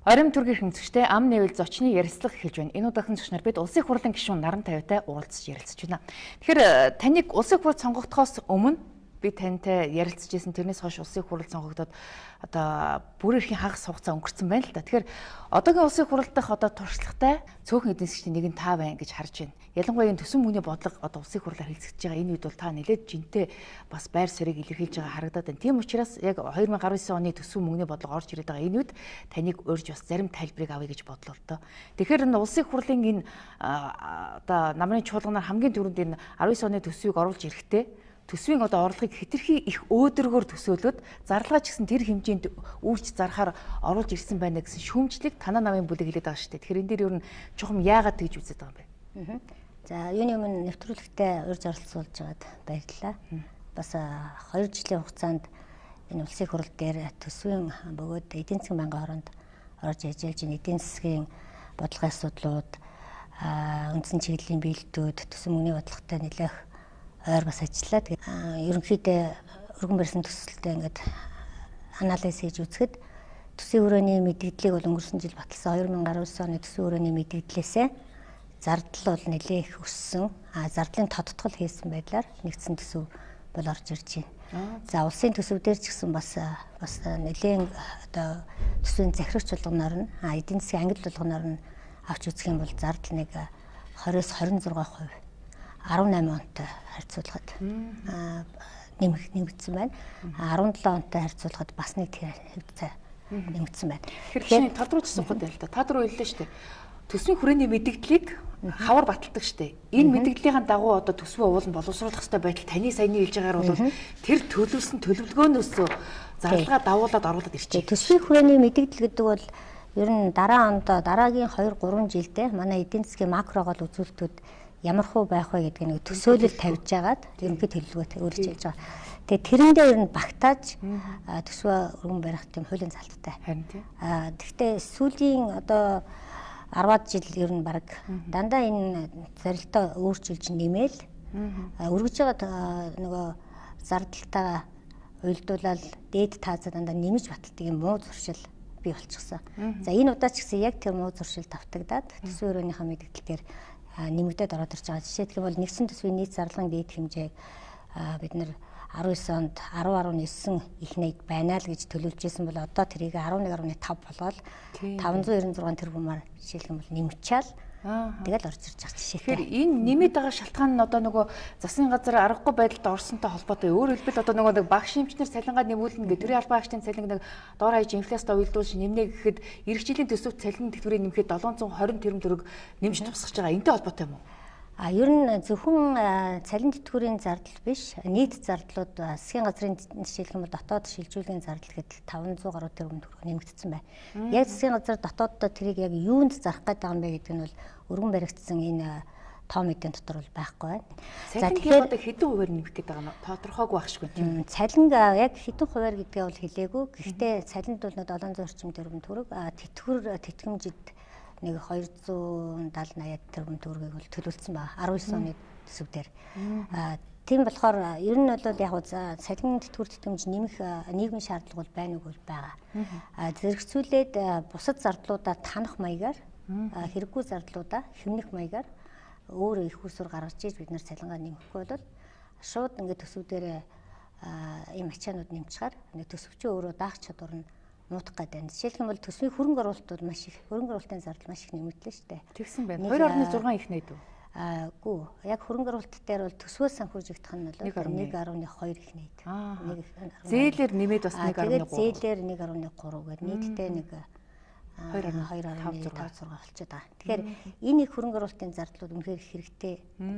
Оройн төргийн хэмжигчтэй ам нээвэл зочны ярилцлага эхэлж байна. Энэ удаагийн зочноор бид улсын хурлын гишүүн Нарантуяатай уулзч ярилцж байна. Тэгэхээр таныг улсын хурл сонгогдохоос өмнө би тантай ярилцж байсан, тэрнээс хойш улсын хурл сонгогдоод одоо бүр ихийн хагас хугацаа өнгөрцөн байна л да. Тэгэхээр одоогийн улсын хурал дахь одоо туршлагатай цөөхөн эдийн засгийн нэг нь та байна гэж харж байна. Ялангуяа энэ төсвийн мөнгөний бодлого одоо улсын хурлаар хэлцэж байгаа энэ үед бол та нэлээд жинтэй бас байр суурийг илэрхийлж байгаа харагдаад байна. Тийм учраас яг 2019 оны төсвийн мөнгөний бодлого орж ирээд байгаа энэ үед таныг урьж бас зарим тайлбарыг авъя гэж бодлоо л доо. Тэгэхээр энэ улсын хурлын энэ одоо намрын чуулганаар хамгийн түрүүнд энэ 19 оны төсвийг оруулж ирэхдээ төсвийн одоо орлогыг хэтэрхий их өөдрөгөөр төсөөлөд зарлага ч гэсэн тэр хэмжээнд үйлч зарахаар оруулж ирсэн байна гэсэн шүүмжлэг танаа намын бүлэг хэлээд байгаа шүү дээ. Тэгэхээр энэ дээр ер нь чухам яагаад тэгж үзээд байгаа юм бэ? За юуны өмнө нэвтрүүлэгтээ урьж оролцуулж байгаад баярлалаа. Бас 2 жилийн хугацаанд энэ улсын хурал дээр төсвийн бөгөөд эдийн засгийн банкны хооронд орж ажиллаж энэ эдийн засгийн бодлогын асуудлууд, үндсэн чиглэлийн биелэлтүүд, төсвийн мөнгөний бодлоготой нэлээх ойр бас ажиллаа. Тэгээд ерөнхийдөө өргөн барьсан төсөлтөд ингээд анализ хийж үзэхэд төсвийн хүрээний мэдээллийг бол өнгөрсөн жил баталсан 2019 оны төсвийн хүрээний мэдээллээсээ зардал бол нэлээд их өссөн. Зардлын тодтгол хийсэн байдлаар нэгдсэн төсөв бол орж ирж байна. За улсын төсөв дээр ч гэсэн бас нэлээд одоо төсвийн захирагч болгоноор нь эдийн засгийн ангил болгоноор нь авч үзэх юм бол зардал нэг 20-с 26% 18 онтой харьцуулахад нэмэгдсэн байна. 17 онтой харьцуулахад бас нэг хэвцээ нэмэгдсэн байна. Тэгэхээр тодруулсан гот байл та. Та дөрөв хэллээ шүү дээ. Төсвийн хүрээний мэдээллийг хавар баталдаг шүү дээ. Энэ мэдээллийн дагуу одоо төсвөө уулын боловсруулах ёстой байтал таны саяны хэлж байгаагаар бол тэр төлөвлөсөн төлөвлөгөөнөөс зарлагаа дагуулад оруулаад ирчихэ. Төсвийн хүрээний мэдээлэл гэдэг бол ер нь дараагийн 2-3 жилдээ манай эдийн засгийн макрогол үзүүлэлтүүд ямар хөө байх вэ гэдэг нэг төсөөлөл тавьж байгаад ерөнхий төлөвлөгөөтэй өөрчлөж хийж байгаа. Тэгээ тэрэндээ ер нь багтааж төсвөө өргөн барих тийм хуулийн залттай. Гэхдээ сүүлийн одоо 10-аад жил ер нь баг дандаа энэ зарилтаа өөрчилж нэмээл өргөж байгаа нөгөө зардалтайгаа уйлдуулаад дээд таазаа дандаа нэмж баталдаг юм муу зуршил бий болчихсон. За энэ удаа ч гэсэн яг тэр муу зуршил давтагдаад төсвийн өрөөнийхөө мэдээлэлээр нэмэгдээд ороод ирж байгаа. Жишээлбэл бол нэгдсэн төсвийн нийт зарлагын дээд хэмжээг бид нэр 19 онд 10.9 их найд байна л гэж төлөвлөж байсан бол одоо тэрийг 11.5 болгоод 596 тэрбумаар жишээлх юм бол нэмчаал тэгэл орж ирж байгаа жишээ. Тэгэхээр энэ нэмээд байгаа шалтгаан нь одоо нөгөө засгийн газар аргагүй байдалд орсонтой холбоотой. Өөрөөр хэлбэл одоо нөгөө нэг багш эмчнэр цалингаа нэмүүлнэ гэдэг төрийн албан агчдын цалинг нэг доор хаяж инфляцтай уйлдуулж нэмнэ гэхэд эх жилийн төсөвт цалин тэтгэврийг нэмэхэд 720 тэрбум төгрөг нэмж тусгаж байгаа. Энтэй холбоотой юм уу? Ер нь зөвхөн цалин тэтгэврийн зардал биш, нийт зардлууд засгийн газрын жишээлх юм бол дотоод шилжүүлгийн зардал гэхэд 500 гаруй тэрбум төгрөг нэмэгдсэн байна. Яг засгийн газар дотооддоо тэрийг яг юунд зарах гэдэг юм бэ гэдэг нь бол өргөн баригдсан энэ тоо мэдээний дотор бол байхгүй байна. За тэгэхээр одоо хэдэн хувиар нэмэх гэдэг байгаа нь тодорхойгүй багшгүй тийм. Цалин яг хэдэн хувиар гэдгээ бол хэлээгүй. Гэхдээ цалинд бол 700 орчим тэрбум төгрөг, тэтгэмжид нэг 270-80 тэрбум төгрөгийг бол төлөвлөсөн байна 19 оны төсөв дээр. Тийм болохоор ер нь бол яг цалин тэтгэвэр тэтгэмж нэмэх нийгмийн шаардлага бол байна уу байгаа. Зэрэгцүүлээд бусад зардлуудаа танах маягаар хэрэггүй зардлуудаа хэмнэх маягаар өөр их усүр гаргаж иж бид нар цалингаа нэмэхгүй бол шууд ингээд төсөв дээр ийм ачаанууд нэмчихаар төсөвчөө өөрөө даах чадвар нь нутах гэдэг нь. Жишээлх юм бол төсвийн хөрөнгө оруулалт бол маш их хөрөнгө оруулалтын зардал маш их нэмэгдлээ шүү дээ. Тэгсэн байна. 2.6 их найд уу? Гүү. Яг хөрөнгө оруулалт дээр бол төсвөөс санхүүжигдэх нь бол 1.2 их найд. Зээлээр нэмээд бас 1.3. Тэгээд зээлээр 1.3 гэдэг нийтдээ нэг 2.5 болчиход байгаа. Тэгэхээр энэ их хөрөнгө оруулалтын зардлууд үнэхээр хэрэгтэй.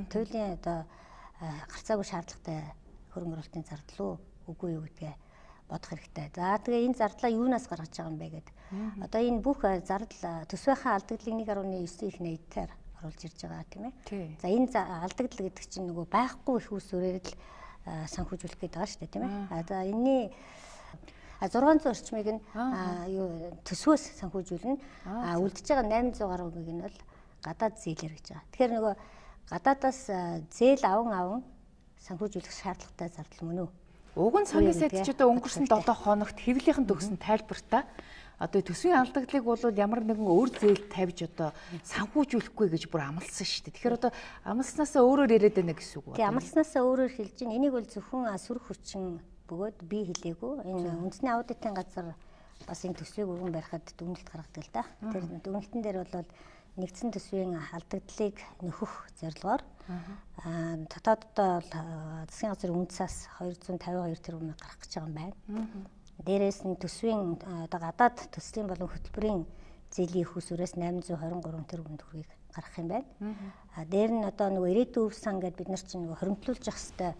Туйлын одоо гарцаагүй шаардлагатай хөрөнгө оруулалтын зардал уу үгүй юу гэдгээ бодох хэрэгтэй. За тэгээ энэ зардлаа юунаас гаргаж байгаа юм бэ гэдэг. Одоо энэ бүх зардал төсвийнхаа алдагдлыг 1.9 их найдаар оруулж ирж байгаа тийм ээ. За энэ алдагдал гэдэг чинь нөгөө байхгүй их усүрээр л санхүүжүүлэх гэдэг байгаа шүү дээ тийм ээ. За энэний 600 орчмыг нь төсвөөс санхүүжүүлнэ. Үлдэж байгаа 800 гаруйг нь бол гадаад зээлэр гэж байгаа. Тэгэхээр нөгөө гадаадаас зээл аван санхүүжүүлэх шаардлагатай зардал мөн үү? Уг нь цагийн сайд ч одоо өнгөрсөн 7 хоногт хэвлийнхэн төгсөн тайлбартаа одоо төсвийн алдагдлыг бол ямар нэгэн өөр зээл тавьж одоо санхүүжүүлэхгүй гэж бүр амласан шүү дээ. Тэгэхээр одоо амлснаасаа өөрөөр яриад байна гэсэн үг үү? Тэгээ амлснаасаа өөрөөр хэлж чинь энийг бол зөвхөн сөрөг хүчин бөгөөд би хэлээгүй. Энэ үндэсний аудитын газар бас энэ төсвийг өргөн барихад дүгнэлт гаргадаг л да. Тэр дүгнэлтэн дээр бол нэгдсэн төсвийн алдагдлыг нөхөх зорилгоор дотооддоо засгийн газрын үндэсээс 252 тэрбум гарах гэж байгаа юм байна. Дээрээс нь төсвийн одоо гадаад төслийн болон хөтөлбөрийн зээлийн их усүрээс 823 тэрбум төгрөгийг гаргах юм байна. Дээр нь одоо нөгөө ирээдүйн өв сан гэдээ бид нар чинь нөгөө хоримтлуулж явах хэрэгтэй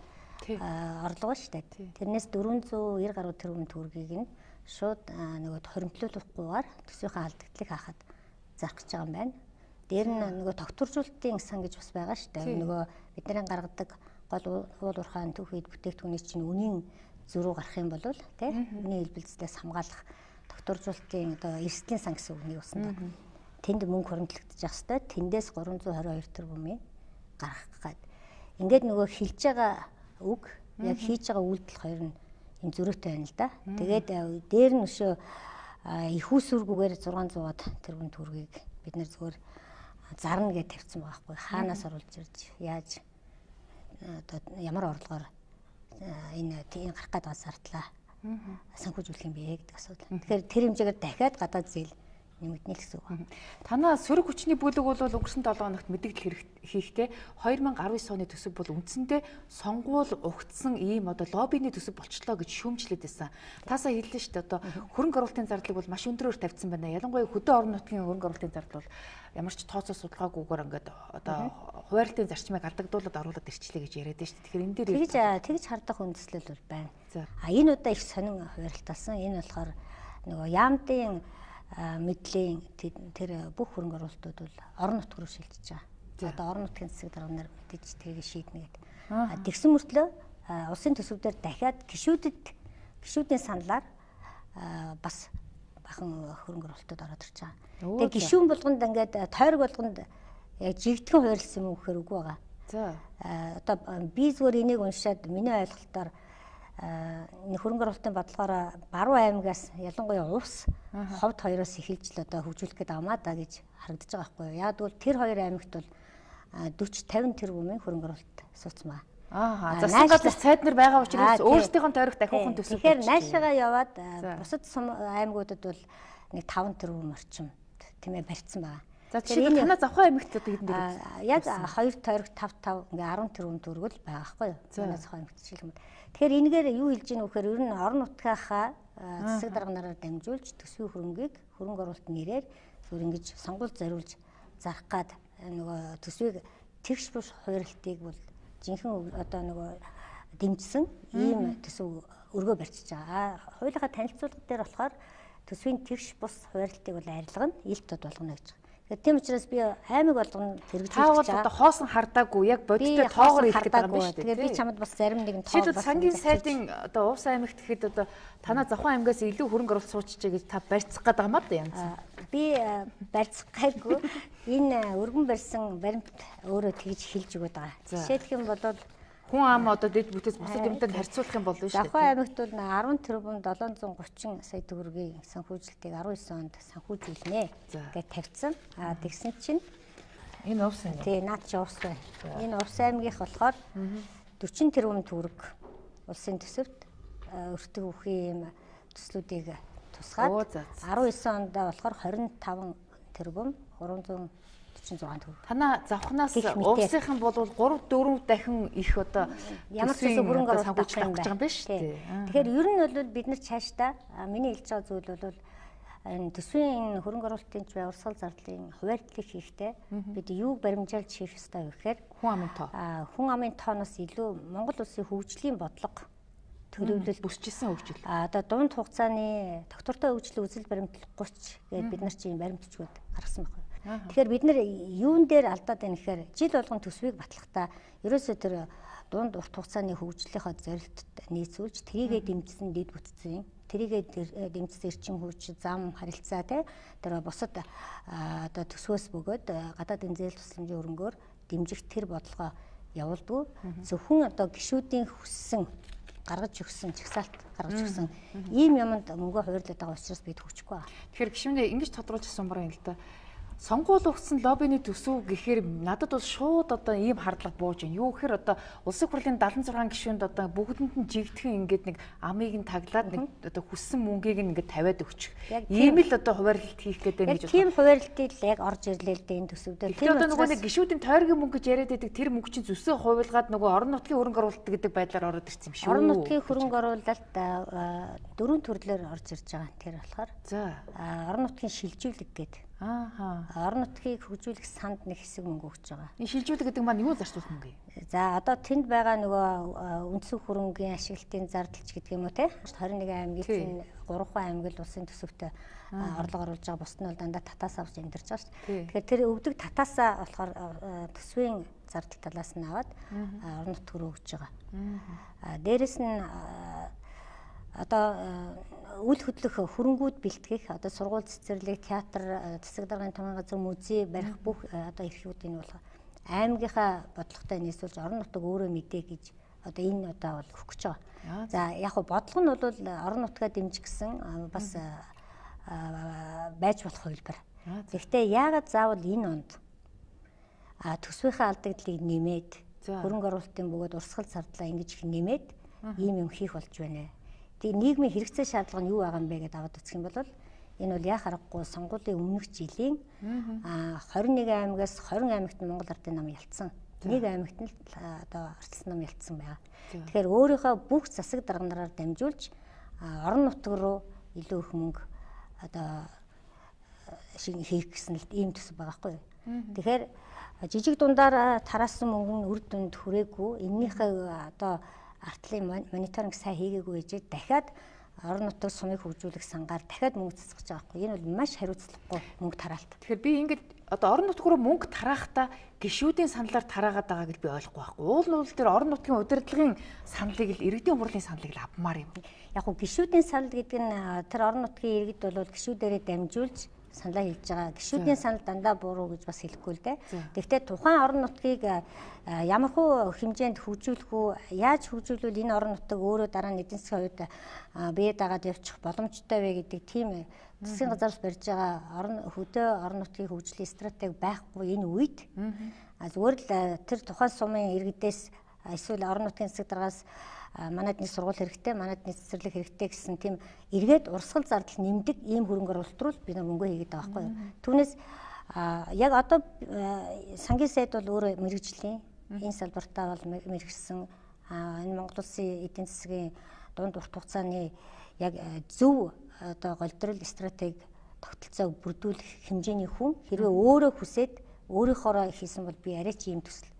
орлого шүү дээ. Тэрнээс 490 гаруй тэрбум төгрөгийг нь шууд нөгөө хоримтлуулахгүйгээр төсвийнхээ алдагдлыг хаахад зарах гэж байгаа юм байна. Дээр нь нөгөө тогтворжуулалтын сан гэж бас байгаа шүү дээ. Нөгөө бидний гаргадаг гол уул уурхайн төв хэд бүтээгдэхүүний чинь үнийн зөрүү гарах юм бол тий үнийн хэлбэлцлээс хамгаалах тогтворжуулалтын одоо эрсдлийн сан гэсэн үгний усанд тэнд мөнгө хөрөнгөлөгдөж явах хэвээр тэндээс 322 тэрбумын гаргах гээд ингээд нөгөө хэлж байгаа үг яг хийж байгаа үйлдэл хоёр нь юм зөрүүтэй байна л да. Тэгээд дээр нь өшөө их усүргүүгээр 600-аад тэрбум төгрөгийг бид нэр зүгээр зарна гэж тавьсан байгаа байхгүй. Хаанаас оруулж ирж яаж одоо ямар орлогоор энэ гарах гэдэг зардлаа санхүүжүүлэх юм бэ гэдэг асуудал. Тэгэхээр тэр хэмжээгээр дахиад гадаад зээл нэмэгдэнэ л гэсэн үг. Танаа сөрөг хүчний бүлэг бол өнгөрсөн 7 хоногт мэдээлэл хийхдээ 2019 оны төсөв бол үндсэндээ сонгуул угтсан ийм одоо лоббины төсөв болчлоо гэж шүүмжлээд байсан. Таасаа хэллээ шүү дээ. Одоо хөрөнгө оруулалтын зардлыг бол маш өндөрөөр тавьсан байна. Ялангуяа хөдөө орон нутгийн хөрөнгө оруулалтын зардал бол ямар ч тооцоо судалгаагүйгээр ингээд одоо хуваарлтын зарчмыг алдагдуулаад оруулаад ирчлээ гэж яриад байна шүү дээ. Тэгэхээр энэ дээр тэгж хардах үндэслэл бол байна. Энэ удаа их сонин хуваарлталсан. Энэ болохоор нөгөө яамдын мэдлийн тэр бүх хөрөнгө оруулалтууд бол орон нутг руу шилжиж байгаа. Одоо орон нутгийн засаг дарганаар мэдээж тэрийг шийднэ гэдэг. Тэгсэн мөртлөө улсын төсөвдөр дахиад гишүүдийн саналаар бас бахан хөрөнгө оруулалтууд ороод ирж байгаа. Тэгээ гишүүн болгонд ингээд тойрог болгонд яг жигдхэн хуваарлсан юм гэхээр үгүй байгаа. За одоо би зүгээр энийг уншаад миний ойлголтоор энэ хөрөнгө оруулалтын бодлогоор баруун аймагаас ялангуяа увс ховд хоёроос эхэлж л одоо хөгжүүлэх гээд амаа да гэж харагдаж байгаа байхгүй юу. Яг бол тэр хоёр аймагт бол 40-50 тэрбумын хөрөнгө оруулалт сууцсан байна. Засгийн газар цайд нар байгаа учраас өөрсдийнх нь тойрог дахиухан төсөв. Тэгэхээр наашаага яваад бусад аймагуудад бол нэг 5 тэрбум орчим тийм ээ барьцсан байна. За тэгэхээр танаа завхан аймагт одоо хэдэн дээр яг 2 тойрог 5 ингээ 10 тэрбум төгрөгөл байгаа байхгүй юу. Танаа завхан аймагт жишээлбэл. Тэгэхээр энэгээр юу хэлж ийнө вэхээр ер нь орон нутгийнхаа засаг дарганаараа дамжуулж төсвийн хөрөнгийг хөрөнгө оруулалт нэрээр зүгээр ингэж сонгуульд зориулж зарах гад нөгөө төсвийг тэгш буш хуваарлтыг бол жинхэнэ одоо нөгөө дэмжсэн ийм төсөв өргөө барьчихж байгаа. Хуулийнхаа танилцуулга дээр болохоор төсвийн тэгш бус хуваарлтыг бол арилгана, илт тод болгоно гэж. Тийм учраас би аймаг болгоно хэрэгжүүлж байгаа. Та бол одоо хоосон хардаагүй яг бодиттой тоогоор хэлэх гэдэг юм байна шүү дээ. Тэгээ би чамд бас зарим нэгэн тоог бас сангийн сайдын одоо Увс аймагт гэхэд одоо танаа завхан аймагаас илүү хөрөнгө оруулалт суучжээ гэж та барьцах гэдэг юм аа да янз. Би барьцах гайгүй. Энэ өргөн барьсан баримт өөрөө тэгж хэлж өгöd байгаа. Жишээлх юм бол хүн ам одоо дэд бүтээс бусад юмтай харьцуулах юм бол шүү дээ. Завхан аймагт бол 10 тэрбум 730 сая төгрөгийн санхүүжилтийг 19 онд санхүүжүүлнэ гэж тавьсан. Тэгсэн чинь энэ Увс аймаг. Тий, наад чи Увс байна. Энэ Увс аймгийнх болохоор 40 тэрбум төгрөг улсын төсөвт өртөг үхийн юм төслүүдийг тусгаад 19 онд болохоор 25 тэрбум 346 төгрөг. Танаа завхнаас Увсынхан бол 3-4 дахин их одоо ямар ч зүйл хөрөнгө оруулалт авах гэж байгаа юм байна шүү дээ. Тэгэхээр ер нь бол бид нар цаашдаа миний хэлж байгаа зүйл бол энэ төсвийн хөрөнгө оруулалтын урсгал зардлын хуваарлтыг хийхдээ бид юуг баримжаалж хийх ёстой вэ гэхээр хүн амын тоо. Хүн амын тооноос илүү Монгол улсын хөгжлийн бодлого төлөвлөлт бүсчилсэн хөгжил. Одоо дунд хугацааны тогтвортой хөгжлийн үзэл баримтлал 30 гэдэг бид нар чинь баримтчгууд гаргасан байна. Тэгэхээр бид нар юун дээр алдаад байна гэхээр жил болгон төсвийг батлахдаа ерөөсөө тэр дунд урт хугацааны хөгжлийнхаа зорилтод нийцүүлж тэрийгэ дэмжсэн дэд бүтцийн тэрийгэ дэмжсэн эрчим хүч зам харилцаа тэр бусад одоо төсвөөс бөгөөд гадаадын зээл тусламжийн өрөнгөөр дэмжих тэр бодлогоо явуулдгүй зөвхөн одоо гишүүдийн хүссэн гаргаж өгсөн, чагсаалт гаргаж өгсөн ийм юмд мөнгө хуваарлаад байгаа учраас бид хөвчихгүй байна. Тэгэхээр гишүүнээ ингэж тодруулж асуумаар юм л да. Сонгуул өгсөн лоббины төсөв гэхээр надад бол шууд одоо ийм хардлага бууж байна. Юу гэхээр одоо улсын хурлын 76 гишүүнд одоо бүгдэнд нь жигдхэн ингээд нэг амыг нь таглаад нэг одоо хүссэн мөнгийг нь ингээд тавиад өгчих. Ийм л одоо хуваарлалт хийх гэдэг нэг гэж байна. Тийм хуваарлтыг л яг орж ирлээ л дээ энэ төсөвдөр. Тийм одоо нөгөө нэг гишүүдийн тойргийн мөнгө гэж яриад байдаг тэр мөнгө чинь зүсээ хувилгаад нөгөө орон нутгийн хөрөнгө оруулалт гэдэг байдлаар ороод ирсэн юм шүү. Орон нутгийн хөрөнгө оруулалт 4 төрлөөр орж ирж байгаа. Тэр болохоор за орон нутгийн шилжүүлэг гэдэг. Орон нутгийг хөгжүүлэх санд нэг хэсэг мөнгө өгч байгаа. Энэ шилжүүлэг гэдэг маань юу зарцуулах мөнгө юм? За одоо тэнд байгаа нөгөө үндсэн хөрөнгөний ашиглалтын зардалч гэдэг юм уу те 21 аймгийн 3 аймаг л улсын төсөвт орлого оруулж байгаа. Бусд нь бол дандаа татаас авч амьдарч байгаа шүү дээ. Тэгэхээр тэр өгдөг татаасаа болохоор төсвийн зардал талаас нь аваад орон нутг руу өгч байгаа. Дээрэс нь одоо үйл хөдлөх хөрөнгүүд бэлтгэх одоо сургууль цэцэрлэг театр засаг даргын томгийн газар музей барих бүх одоо эрхүүдийн бол аймгийнхаа бодлоготой нийслүүлж орон нутаг өөрөө мэдээ гэж одоо энэ удаа бол өгөх гэж байгаа. За яг хөө бодлого нь бол орон нутгаа дэмжих гэсэн бас байж болох хувилбар. Гэхдээ яагаад заавал энэ онд төсвийнхаа алдагдлыг нэмээд хөрөнгө оруулалтын бөгөөд урсгал зардлаа ингэж их нэмээд ийм юм хийх болж байна. Тэгээ нийгмийн хэрэгцээ шаардлага нь юу байгаа юм бэ гэдээ аваад үзэх юм бол энэ бол яа харахгүй сонгуулийн өмнөх жилийн 21 аймагаас 20 аймагт Монгол Ардын нам ялцсан. Нэг аймагт нь одоо арчилсан нам ялцсан байгаа. Тэгэхээр өөрийнхөө бүх засаг дарганараар дамжуулж орон нутг руу илүү их мөнгө одоо хийх гэсэн л ийм төсөв байгаа байхгүй юу. Тэгэхээр жижиг дундаар тараасан мөнгө нь үр дүнд хүрээгүй энэнийхээ одоо артлын мониторинг сайн хийгээгүй гэж дахиад орон нутаг сумыг хөгжүүлэх сангаар дахиад мөнгө цацгаж байгаа байхгүй. Энэ бол маш хариуцлагагүй мөнгө тараалт. Тэгэхээр би ингээд одоо орон нутг руу мөнгө тараахтаа гишүүдийн саналаар тараагаад байгаа гэж би ойлгохгүй байхгүй. Уул нь бол тэр орон нутгийн удирдлагын саналыг л иргэдийн хурлын саналыг л авмаар юм. Яг гоо гишүүдийн санал гэдэг нь тэр орон нутгийн иргэд бол гишүүдээрээ дамжуулж саналаа хэлж байгаа. Гишүүдийн санал дандаа буруу гэж бас хэлэхгүй л дээ. Гэхдээ тухайн орон нутгийг ямар хуу хэмжээнд хөгжүүлэх үү, яаж хөгжүүлвэл энэ орон нутаг өөрөө дараа нь эдийн засгийн хувьд бие дагаад явчих боломжтой вэ гэдэг тийм засгийн газараас барьж байгаа хөдөө орон нутгийн хөгжлийн стратеги байхгүй энэ үед зүгээр л тэр тухайн сумын иргэдээс эсвэл орон нутгийн засаг даргаас манайд нэг сургууль хэрэгтэй, манайд нэг цэцэрлэг хэрэгтэй гэсэн тийм эргээд урсгал зардал нэмдэг ийм хөрөнгө оруулалт руу бид нар мөнгө хийгээд байгаа байхгүй юу. Түүнээс яг одоо сангийн сайд бол өөрөө мэрэгжлийн энэ салбартаа бол мэрэгсэн энэ Монгол Улсын эдийн засгийн дунд урт хугацааны яг зөв одоо голдрол стратеги тогтолцоог бүрдүүлэх хэмжээний хүн хэрвээ өөрөө хүсээд өөрийнхоороо хийсэн бол би арай ч ийм төсөл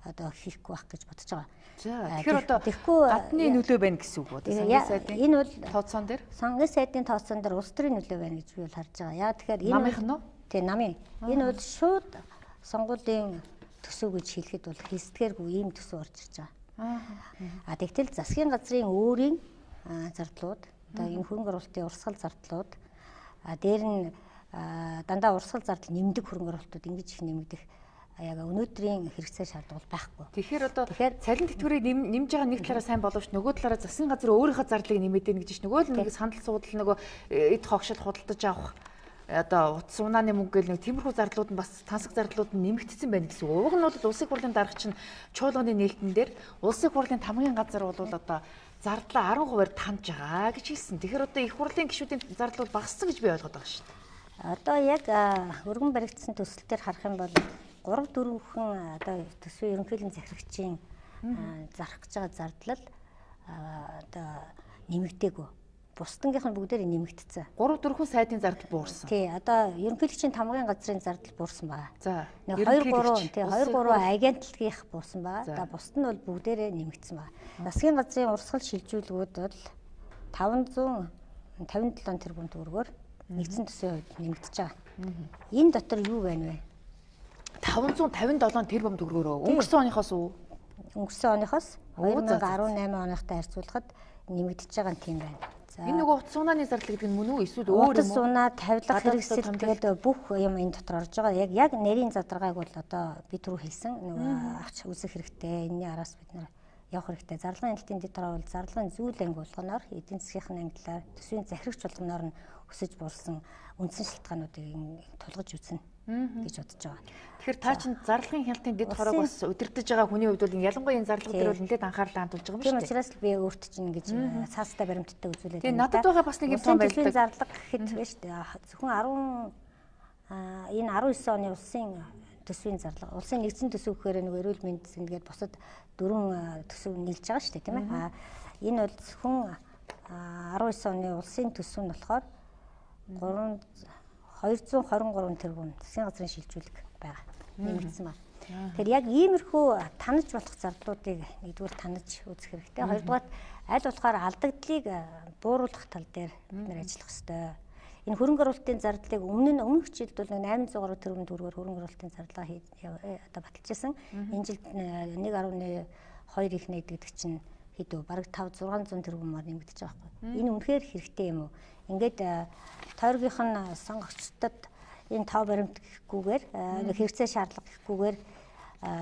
одоо хийхгүй байх гэж бодож байгаа. Тэгэхээр одоо гадны нөлөө байна гэсэн үг үү? Сангийн сайдын энэ бол тооцоон дээр сангийн сайдын тооцоон дээр улс төрийн нөлөө байна гэж би бол харж байгаа. Яа тэгэхээр энэ намынх нь тий намын энэ бол шууд сонгуулийн төсөв гэж хэлэхэд бол хэсдгээргүй ийм төсөв орж ирж байгаа. Тэгтэл засгийн газрын өөрийн зардлууд одоо энэ хөрөнгө оруулалтын урсгал зардлууд дээр нь дандаа урсгал зардал нэмдэг хөрөнгө оруулалтууд ингэж их нэмэгдэх яг өнөөдрийн хэрэгцээ шаардлагал байхгүй. Тэгэхээр одоо цалин тэтгэврийг нэмж байгаа нэг талаараа сайн боловч нөгөө талаараа засгийн газар өөрийнхөө зардлыг нэмээд байна гэж нөгөө л нэг сандал суудал нөгөө эд хогшил худалдаж авах одоо утас унааны мөнгө гэл нэг тиймэрхүү зардлууд нь бас тансаг зардлууд нь нэмэгдсэн байна гэсэн үг. Уг нь бол улсын хурлын дарга чинь чуулганы нээлтэн дээр улсын хурлын тамгын газар бол одоо зардлаа 10%-аар таньж байгаа гэж хэлсэн. Тэгэхээр одоо их хурлын гишүүдийн зардал бол багассан гэж би ойлгоод байгаа шүү дээ. Одоо яг өргөн баригдсан төсөл дээр харах юм бол 3-4 хүн одоо төсвийн ерөнхийлөн захирагчийн зарах гэж байгаа зардлал одоо нэмэгдээгүй. Бусдангийнх нь бүгдээр нэмэгдсэн. 3-4 хүн сайдын зардал буурсан. Тий, одоо ерөнхийлөгчийн тамгын газрын зардал буурсан байна. За. 2-3 агентлагийнх буурсан байна. Одоо бусд нь бол бүгдээрээ нэмэгдсэн байна. Засгийн газрын урсгал шилжүүлгүүд бол 557 тэрбум төгрөгөөр нэгдсэн төсвийн хувьд нэмэгдэж байгаа. Энэ дотор юу байна вэ? 557 тэрбум төгрөгөөр өнгөрсөн оныхоос үү? Өнгөрсөн оныхоос 2018 оныхтай харьцуулахад нэмэгдэж байгаа нь тийм байна. Энэ нөгөө утас унааны зардал гэдэг нь мөн үү эсвэл өөр юм уу? Утас унаа, тавилга хэрэгсэл тэгээд бүх юм энэ дотор орж байгаа. Яг нарийн задаргааг бол одоо би түрүү хэлсэн нөгөө авч үзэх хэрэгтэй. Энэний араас бид нэр явах хэрэгтэй. Зарлагын хяналтын дэд хороо бол зарлагын зүйл анги болгоноор эдийн засгийн ангилаар төсвийн захирагч болгоноор нь өсөж болсон үндсэн шалтгаануудыг тулгаж үзнэ гэж бодож байгаа. Тэгэхээр та чинь зарлагын хяналтын дэд хороог бас удирдах байгаа хүний хувьд бол ялангуяа энэ зарлага дээр бол нэлээд анхаарлаа хандуулж байгаа юм тийм шүү дээ. учраас л би өөрт чинь ингэж цаастай баримттай үзүүлээд байна. Надад байгаа бас нэг юм том байлдаг. Зарлага гэхэд байна шүү дээ. Зөвхөн энэ 19 оны улсын төсвийн зарлага. Улсын нэгдсэн төсөв гэхээр нэг эрүүл мэнд зэнгээд бусад 4 төсөв нийлж байгаа шүү дээ, тийм ээ. Энэ бол зөвхөн 19 оны улсын төсөв нь болохоор 223 тэрбум засгийн газрын шилжүүлэг байгаа. Нэмэгдсэн байна. Тэгэхээр яг иймэрхүү танаж болох зардлуудыг нэгдүгээр танаж үзэх хэрэгтэй. Хоёрдугаар аль болохоор алдагдлыг бууруулах тал дээр бид нэр ажиллах хэрэгтэй. Энэ хөрөнгө оруулалтын зардлыг өмнөх жилд бол 803 тэрбум төгрөгөөр хөрөнгө оруулалтын зарлага одоо баталжсэн. Энэ жилд 1.2 их нэгдэгдэх чинь хэдүү бараг 500-600 тэрбумаар нэмэгдэж байгаа байхгүй. Энэ үнэхээр хэрэгтэй юм уу? Ингээд тойргийнх нь сонгогчдод энэ тав баримт гэхгүйгээр хэрэгцээ шаардлага гэхгүйгээр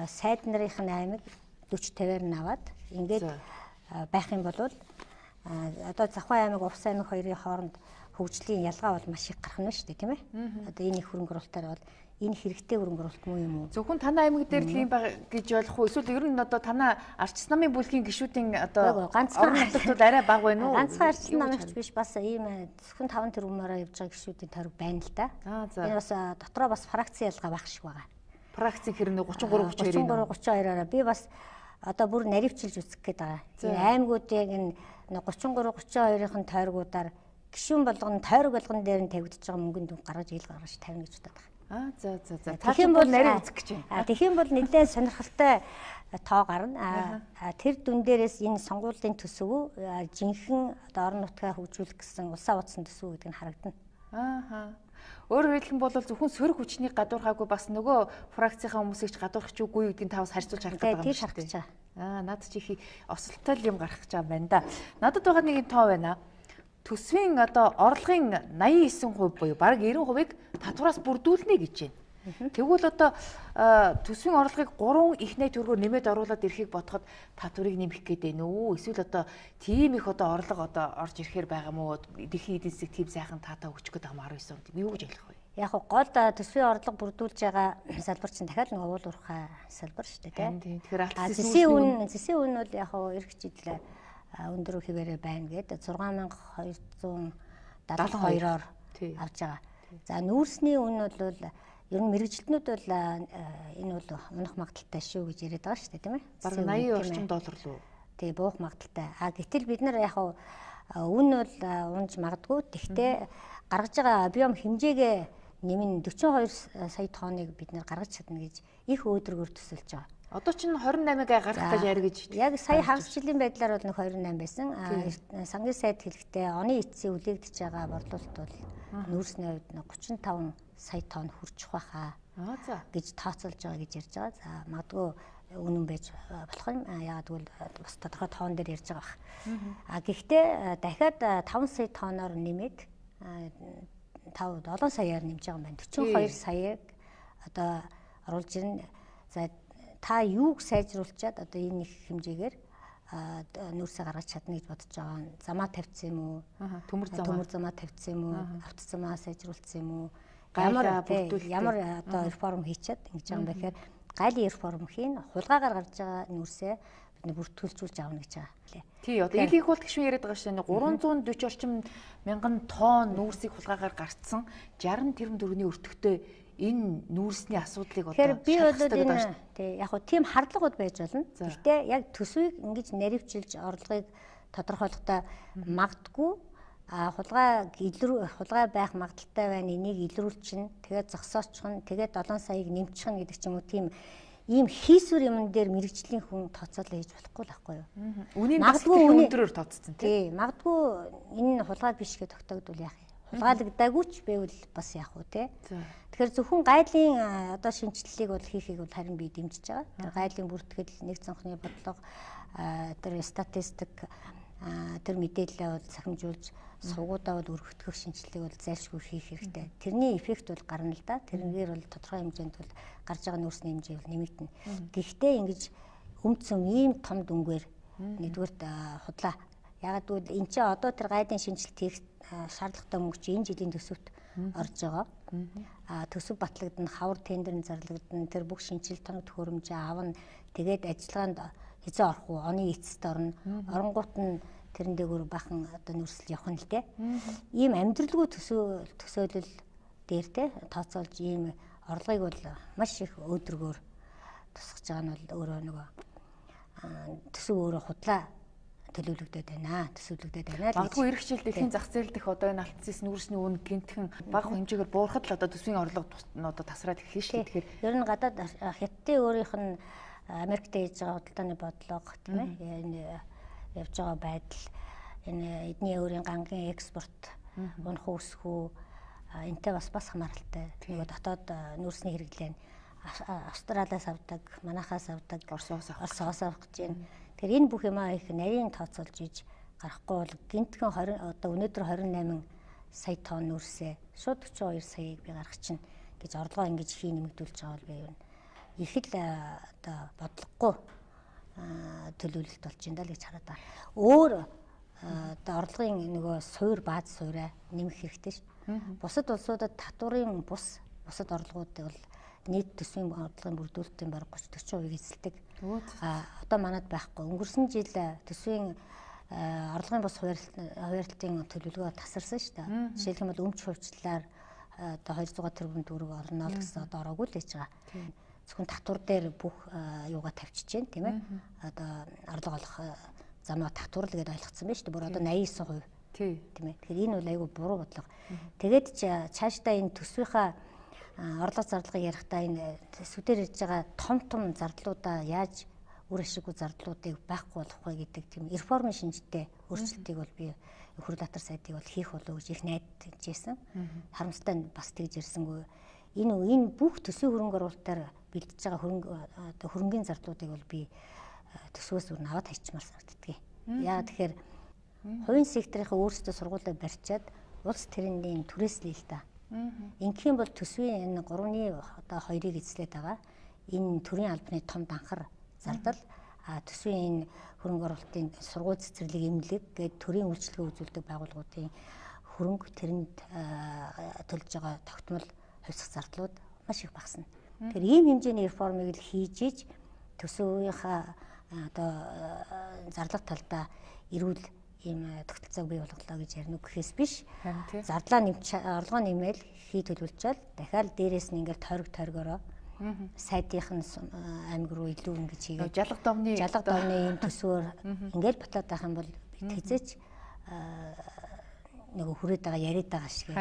сайд нарынх нь аймаг 40-50-аар нь аваад ингээд байх юм бол одоо Завхан аймаг, Увс аймаг хоёрын хооронд хөгжлийн ялгаа бол маш их гарах нь шүү дээ, тийм ээ. Одоо энэ их хөрөнгө оруулалтаар бол энэ хэрэгтэй хөрөнгө оруулалт муу юм уу? Зөвхөн танай аймаг дээр л юм баг гэж ойлгох уу? Эсвэл ер нь одоо танай ардчилсан намын бүлгийн гишүүдийн одоо ганцхан нутагтууд арай бага байна уу? Ганцхан ардчилсан намынч биш, бас ийм зөвхөн 5 тэрбумаараа явж байгаа гишүүдийн тойрог байна л да. Энэ бас дотроо бас фракцийн ялгаа байх шиг байгаа. Фракцийн хэрнээ 33-32-аараа би бас одоо бүр наривчилж үзэх гээд байгаа. Аймагуудыг энэ 33-32-ын тойргуудаар гишүүн болгоно, тойрог болгон дээр нь тавигдж байгаа мөнгөнд гаргаж гаргаж тавина гэж бодоод байгаа. За. Тэгэхээр бол нарийн үзэх гэж байна. Тэгэхээр бол нэлээд сонирхолтой тоо гарна. Тэр дүн дээрээс энэ сонгуулийн төсөв жинхэнэ одоо орон нутгаа хөгжүүлэх гэсэн улсаа утсан төсөв гэдэг нь харагдана. Өөрөөр хэлбэл зөвхөн сөрөг хүчний гадуурхаагүй бас нөгөө фракцийнхаа хүмүүсийг ч гадуурхах ч үгүй гэдгийг та бас харьцуулж харах гэдэг юм шүү дээ. Наад чи их осолтой юм гарах гэж байгаа юм байна да. Надад байгаа нэг юм тоо байна. Төсвийн одоо орлогын 89% буюу бараг 90%-ыг татвараас бүрдүүлнэ гэж байна. Тэгвэл одоо төсвийн орлогыг 3 их найт төгрөгөөр нэмээд оруулаад ирэхийг бодоход татварыг нэмэх гээд байна уу? Эсвэл одоо тийм их одоо орлого одоо орж ирэхээр байгаа мó? Дэлхийн эдийн засаг тийм сайхан таатаа өгчих гээд байгаа 19 онд. Юу гэж ойлгох вэ? Яг гол төсвийн орлого бүрдүүлж байгаа салбар чинь дахиад нэг уул уурхай салбар шүү дээ, тийм. Тэгэхээр зэсийн үн бол яг эрх жидлээ өндөр хിവэрэ байна гэдэг 6272-оор авч байгаа. За нүүрсний үн бол ер нь мэрэгжилтнүүд бол энэ бол унах магадaltaй шүү гэж яриад байгаа шүү дээ, тийм ээ. Бараг 80 орчим доллар лөө. Тий, буух магадaltaй. Гэтэл бид нар яг үн бол унж магадгүй. Тэгтээ гаргаж байгаа объем хэмжээгээ нэмэн 42 сая тонныг бид нар гаргаж чадна гэж их өөдрөгөөр төсөлж байгаа. Одоо чинь 28-ыг гаргах гэж яар гэж. Яг сая хагас жилийн байдлаар бол 28 байсан. Сангийн сайд хэлэхдээ оны эцсийн үлээгдэж байгаа борлуулалт бол нүүрсний хувьд 35 сая тонн хүрчих байхаа гэж тооцоолж байгаа гэж ярьж байгаа. За магадгүй үнэн байж болох юм. Яагаад гэвэл бас тодорхой тоон дээр ярьж байгаа бах. Гэхдээ дахиад 5 сая тонноор нэмээд 7 саяар нэмж байгаа юм байна. 42 саяг одоо оруулж ирнэ. За та юуг сайжруулчаад одоо энэ их хэмжээгээр нүүрсээ гаргаж чадна гэж бодож байгаа. Замаа тавьсан юм уу? Төмөр замаа тавьсан юм уу? Авто замаа сайжруулсан юм уу? Ямар одоо реформ хийчихэд ингэж байгаа юм бэ гэхээр гайлын реформ хийн хулгаагаар гарч байгаа нүүрсээ бид бүртгүүлжүүлж авна гэж байгаа. Тий, одоо ил их бол гişүүн яриад байгаа шээ 340 орчим мянган тонн нүүрсийг хулгаагаар гарцсан 60 тэрбум төгрөгийн өртөгтэй энэ нүүрсний асуудлыг одоо би бол энэ тий яг хөө тийм хардлагууд байж болно. Гэхдээ яг төсвийг ингэж наривчилж орлогыг тодорхойлохдоо магадгүй хулгай байх магадaltaй байна. Энийг илрүүлчин, тэгээд зогсоочих нь, тэгээд 7 саяыг нэмчих нь гэдэг ч юм уу тийм ийм хийсвэр юм дээр мэрэгжлийн хүн тооцоолоо хийж болохгүй л байхгүй юу? Үнийн магадгүй өдрөөр тооцсон тий. Магадгүй энэ хулгай биш гэж тогтоогдвол яах юм? Хулгайлагдаагүй ч байвал бас яах вэ те. Тэгэхээр зөвхөн гайлын одоо шинжилгээг бол хийхийг бол харин би дэмжиж байгаа. Тэр гайлын бүртгэл, нэг цонхны бодлого, тэр статистик, тэр мэдээлэлээ бол сахимжуулж сувгуудаа бол өргөтгөх шинжилгээг бол зайлшгүй хийх хэрэгтэй. Тэрний эффект бол гарна л да. Тэрнгээр бол тодорхой хэмжээнд бол гарч байгаа нүүрсний хэмжээ бол нэмэгдэнэ. Гэхдээ ингэж өмцөм ийм том дүнгээр Нэгдүгээрт худлаа. Ягаад гэвэл энэ чинь одоо тэр гайдын шинжилт хийх шаардлагатай мөнгө чи энэ жилийн төсөвт орж байгаа. Төсөв батлагдана, хавар тендерын зарлагдана, тэр бүх шинжилт тоног төхөөрөмжөө авна. Тэгээд ажиллагаанд хэзээ орох уу? Оны эцэст орно. Оронгууд нь тэрэн дээгүүр бахан одоо нүрсэл явах нь л дээ. Ийм амьдралгүй төсөөлөл дээр те тооцоолж ийм орлогыг бол маш их өөдрөгөөр тусгаж байгаа нь бол өөрөө нөгөө төсөв өөрөө худлаа төлөвлөгдөд байна. Магадгүй эх хичээл дэлхийн зах зээл дэх одоо энэ алтцыс нүүрсний үн гинтхэн бага хэмжээгээр буурахад л одоо төсвийн орлого одоо тасраад ирэх шүү дээ. Тэгэхээр ер нь гадаад хятадын өөрийнх нь Америкт хийж байгаа худалдааны бодлого тийм ээ энэ явж байгаа байдал энэ эдний өөрийн гангийн экспорт унах үсэх үү энтэй бас хамааралтай. Нөгөө дотоод нүүрсний хэрэглээ нь Австралиас авдаг, манахаас авдаг, Оросоос авах гэж байна. Тэгэхээр энэ бүх юмаа их нарийн тооцоолж иж гарахгүй бол гинтхэн 20 одоо өнөөдөр 28 сая тонн нүүрсээ шууд 42 саяыг би гаргах чинь гэж орлогоо ингэж хий нэмэгдүүлж байгаа бол би юу их л одоо бодлогогүй төлөвлөлт болж байна л гэж хараад байна. Өөр одоо орлогын нөгөө суур бааз суураа нэмэх хэрэгтэй ш. Бусад улсуудад татварын бусад орлогууд бол нийт төсвийн орлогын бүрдүүлэлтийн бараг 30-40% эзэлдэг. Одоо манад байхгүй. Өнгөрсөн жил төсвийн орлогын бус хуваарлтын төлөвлөгөө тасарсан шүү дээ. Жишээлх юм бол өмч хувьчлалаар одоо 200 тэрбум төгрөг орно л гэсэн одоо ороогүй л хийж байгаа. Зөвхөн татвар дээр бүх юугаа тавьчихж байна тийм ээ. Одоо орлого олох замаа татвар л гэдээ ойлгоцсон байна шүү дээ. Бүр одоо 89%. Тийм ээ. Тэгэхээр энэ бол айгүй буруу бодлого. Тэгээд цаашдаа энэ төсвийнхаа орлого зарлагыг ярихдаа энэ төсвээр ирж байгаа том зардлуудаа яаж үр ашиггүй зардлуудыг байхгүй болох вэ гэдэг тийм реформын шинжтэй өөрчлөлтийг бол би хөрөл татар сайдыг бол хийх болов гэж их найдаж байсан. Харамсалтай бас тэгж ирсэнгүй. Энэ бүх төсвийн хөрөнгө оруулалтаар бэлдэж байгаа хөрөнгөний зардлуудыг бол би төсвөөс өөр аваад хайчмаар санагддаг. Яа тэгэхээр хувийн секторынхаа өөрсдөө сургуулиа барьчаад улс тэрний түрээслэе л да. Ингийн бол төсвийн энэ 3-ны одоо 2-ыг эзлээд байгаа. Энэ төрийн албаны том данхар зардал төсвийн энэ хөрөнгө оруулалтын сургууль цэцэрлэг эмнэлэг гээд төрийн үйлчлэгээ үзүүлдэг байгууллагуудын хөрөнгө тэрэнд төлж байгаа тогтмол хувьсах зардлууд маш их багасна. Тэгэхээр ийм хэмжээний реформыг л хийж иж төсвийнхаа одоо зарлага талдаа эрүүл ийм тогтолцоог бий болголоо гэж ярина гэхээс биш. Зардлаа орлогоо нэмэл хий төлөвлөжөл дахиад дээрээс нь ингээд тойрогоороо сайдынх нь аймаг руу илүү ингэж хийгээд жалга домны ийм төсвөөр ингээд батлаад байх юм бол бид хэзээч нөгөө хүрээд байгаа яриад байгаа шиг.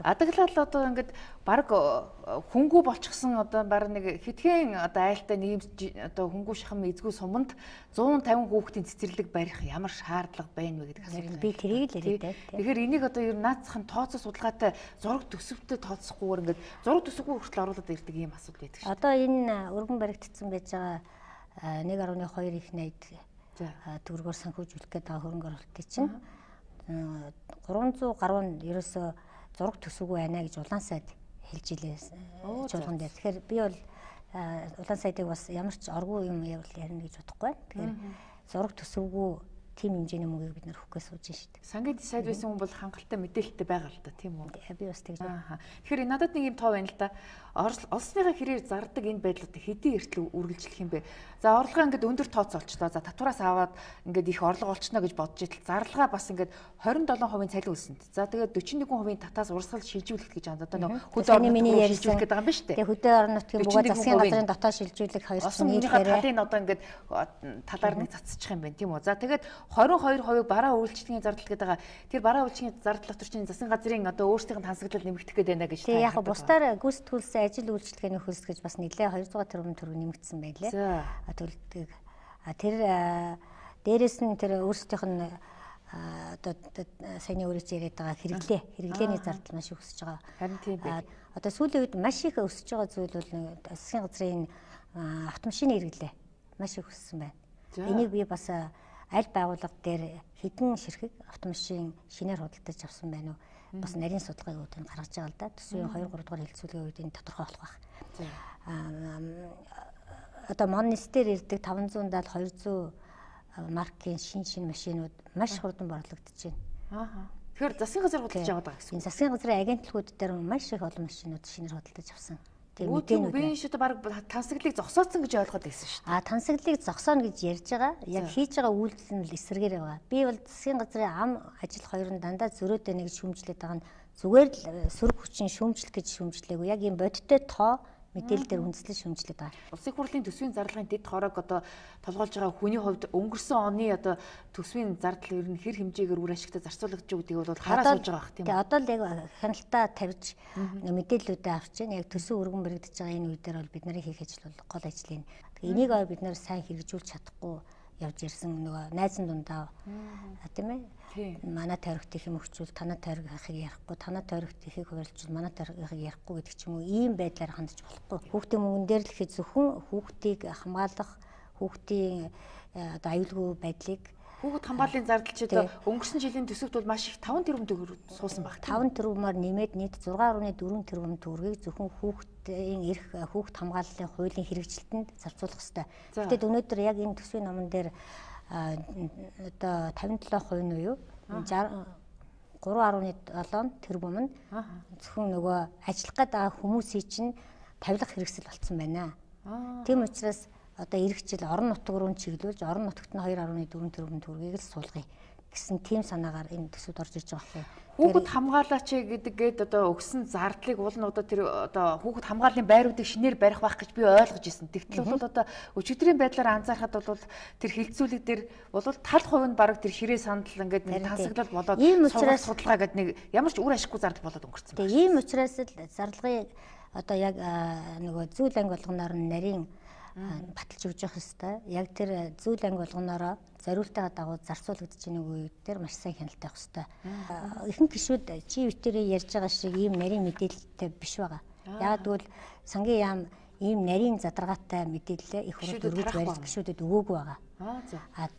Адаглал одоо ингээд баг хөнгүү болчихсон одоо баг нэг хитгэн одоо айлтай нийгэмж одоо хөнгүү шахам эзгүй суманд 150 хүүхдийн цэцэрлэг барих ямар шаардлага байна вэ гэдэг асуулт. Би тэрийг л яриад байна. Тэгэхээр энийг одоо ер нь наацхан тооцоо судалгаатай зураг төсөвтэй тооцохгүйгээр ингээд зураг төсөвгүй хүртэл оруулаад ирдэг ийм асуудал байдаг шүү. Одоо энэ өргөн баригдсан байж байгаа 1.2 их найд төгрөгөөр санхүүжүүлэх гээд байгаа хөрөнгө оруулалтыг чинь 300 гаруй нь ерөөсөө зураг төсөвгүй байна гэж улаан сайд хэлж илээ чуулган дээр. Тэгэхээр би бол улаан сайдыг бас ямар ч оргүй юм явуул ярина гэж бодохгүй байна. Тэгэхээр зураг төсөвгүй тийм хэмжээний мөнгөийг бид нэр өгөх гэж сууж шүү дээ. Сангийн сайд байсан хүн бол хангалттай мэдээлэлтэй байгаа л да тийм үү? Би бас тэгж байна. Тэгэхээр надад нэг юм тоо байна л да. Олсныхаа хэрээр зардаг энэ байдлуудыг хэдийн эртлүү үргэлжлэх юм бэ? За орлогоо ингээд өндөр тооцоолчлоо. За татвараас аваад ингээд их орлого олчихно гэж бодож итэл зарлага бас ингээд 27% цалин өсөнд. За тэгээд 41% татаас урсгал шилжүүлэх гэж байна. Одоо нэг хөдөө орон нутгийн шилжүүлэх гэдэг юм байна шүү дээ. Тэгээд хөдөө орон нутгийн буга засгийн газрын дотоод шилжүүлэх 200 нийлээрээ талын одоо ингээд талаар нэг цацчих юм байна тийм үү? За тэгээд 22% бараа үйлчлэгийн зардал гэдэг байгаа. Тэр бараа үйлчлэгийн зардал дотор чинь засгийн газрын одоо өөрсдийн тансаглал нэмэгдэх гээд байна гэж та. Яг бусдаар гүйцэтгүүлсэн ажил үйлчлэгээний хөлс гэж бас нэлээ 200 тэрбум төгрөг нэмэгдсэн байлээ. Төлөлтийг тэр дээрэс нь тэр өөрсдийнх нь одоо саяны өөрөж яриад байгаа хэрэглээний зардал маш их өсөж байгаа. Харин тийм байх. Одоо сүүлийн үед маш их өсөж байгаа зүйл бол засгийн газрын автомашины хэрэглээ маш их өссөн байна. Энийг би бас аль байгууллага дээр хэдэн ширхэг автомашин шинээр худалдаж авсан байна уу? Бас нарийн судалгааг үүдэн гаргаж байгаа л да. Төсвийн 2-3 дугаар хэлцүүлгийн үед энэ тодорхой болох байх. Одоо моннес дээр ирдэг 570-200 маркийн шин машинууд маш хурдан борлогдож байна. Тэгэхээр засгийн газар худалдаж аваад байгаа гэсэн. Энэ засгийн газрын агентлагууд дээр маш их олон машинууд шинээр худалдаж авсан. Тэгээд би шууд баг тансаглалыг зогсооцсон гэж ойлгоод байсан шүү дээ. Тансаглалыг зогсооно гэж ярьж байгаа. Яг хийж байгаа үйлдэл нь эсрэгээр байгаа. Би бол засгийн газрын ам ажил хоёр нь дандаа зөрөөдөө нэг шүүмжлээд байгаа нь зүгээр л сөрөг хүчин шүүмжлэх гэж шүүмжлээгүй. Яг ийм бодиттой тоо мэдээлэл дээр үндэслэж шүүмжлээд байгаа. Улсын хурлын төсвийн зарлагын дэд хорог одоо толгойлж байгаа хүний хувьд өнгөрсөн оны одоо төсвийн зардал ер нь хэр хэмжээгээр үр ашигтай зарцуулагдж байгаа гэдгийг бол хараа сууж байгаа бах тийм үү. Одоо л яг хяналтаа тавьж мэдээллүүдээ авч байна. Яг төсөв өргөн баригдаж байгаа энэ үе дээр бол бид нарын хийх ажил бол гол ажил юм. Тэгээ энийг бид нэр сайн хэрэгжүүлж чадахгүй явж ирсэн нөгөө найзан дундаа тийм ээ. Манай тойрогт их юм өгчүүл танаа тойрогийнхыг ярихгүй, танаа тойрогт ихийг хуваарлжүүл манай тойрогийнхыг ярихгүй гэдэг ч юм уу ийм байдлаар хандаж болохгүй. Хүүхдийн мөнгөн дээр л ихэд зөвхөн хүүхдийг хамгаалах, хүүхдийн одоо аюулгүй байдлыг хүүхэд хамгааллын зардал ч одоо өнгөрсөн жилийн төсөвт бол маш их 5 тэрбум төгрөг суусан баг. 5 тэрбумаар нэмээд нийт 6.4 тэрбум төгрөгийг зөвхөн хүүхдийн эрх хүүхд хамгааллын хуулийн хэрэгжилтэнд зарцуулах ёстой. Гэтэл өнөөдөр яг энэ төсвийн номон дээр одоо 57% нь юу 3.7 тэрбум нь зөвхөн нөгөө ажиллах гэдэг хүмүүсийн чинь тавилах хэрэгсэл болцсон байна. Тийм учраас одоо ирэх жил орон нутаг руу чиглүүлж орон нутагт нь 2.4 тэрбум төгрөгийг л суулгая гэсэн тийм санаагаар энэ төсөвд орж ирж байгаа хэрэг. Хүүхэд хамгаалаач гэдгээд одоо өгсөн зардлыг уул нь одоо тэр одоо хүүхэд хамгааллын байруудыг шинээр барих байх гэж би ойлгож ирсэн. Тэгтэл бол одоо өчигдрийн байдлаар анзаархад бол тэр хилцүүлэг дээр бол тал хувь нь баг тэр ширээ сандал ингээд нэг тансаглал болоод судалгаа гэдэг нэг ямар ч үр ашиггүй зардал болоод өнгөрцөн байна. Тийм учраас л зарлагыг одоо яг нөгөө зүйл анги болгоноор нь нарийн баталж өгж явах хэвээр. Яг тэр зүйл анги болгоноороо зориултаа дагуу зарцуулагдаж байгаа үед дээр маш сайн хяналттай байх хэвээр. Ихэнх гишүүд чи битэрээ ярьж байгаа шиг ийм нарийн мэдээлэлтэй биш байгаа. Яг тэгвэл сангийн яам ийм нарийн задаргаатай мэдээлэлээ их хурд өргөж барих гишүүдэд өгөөгүй байгаа.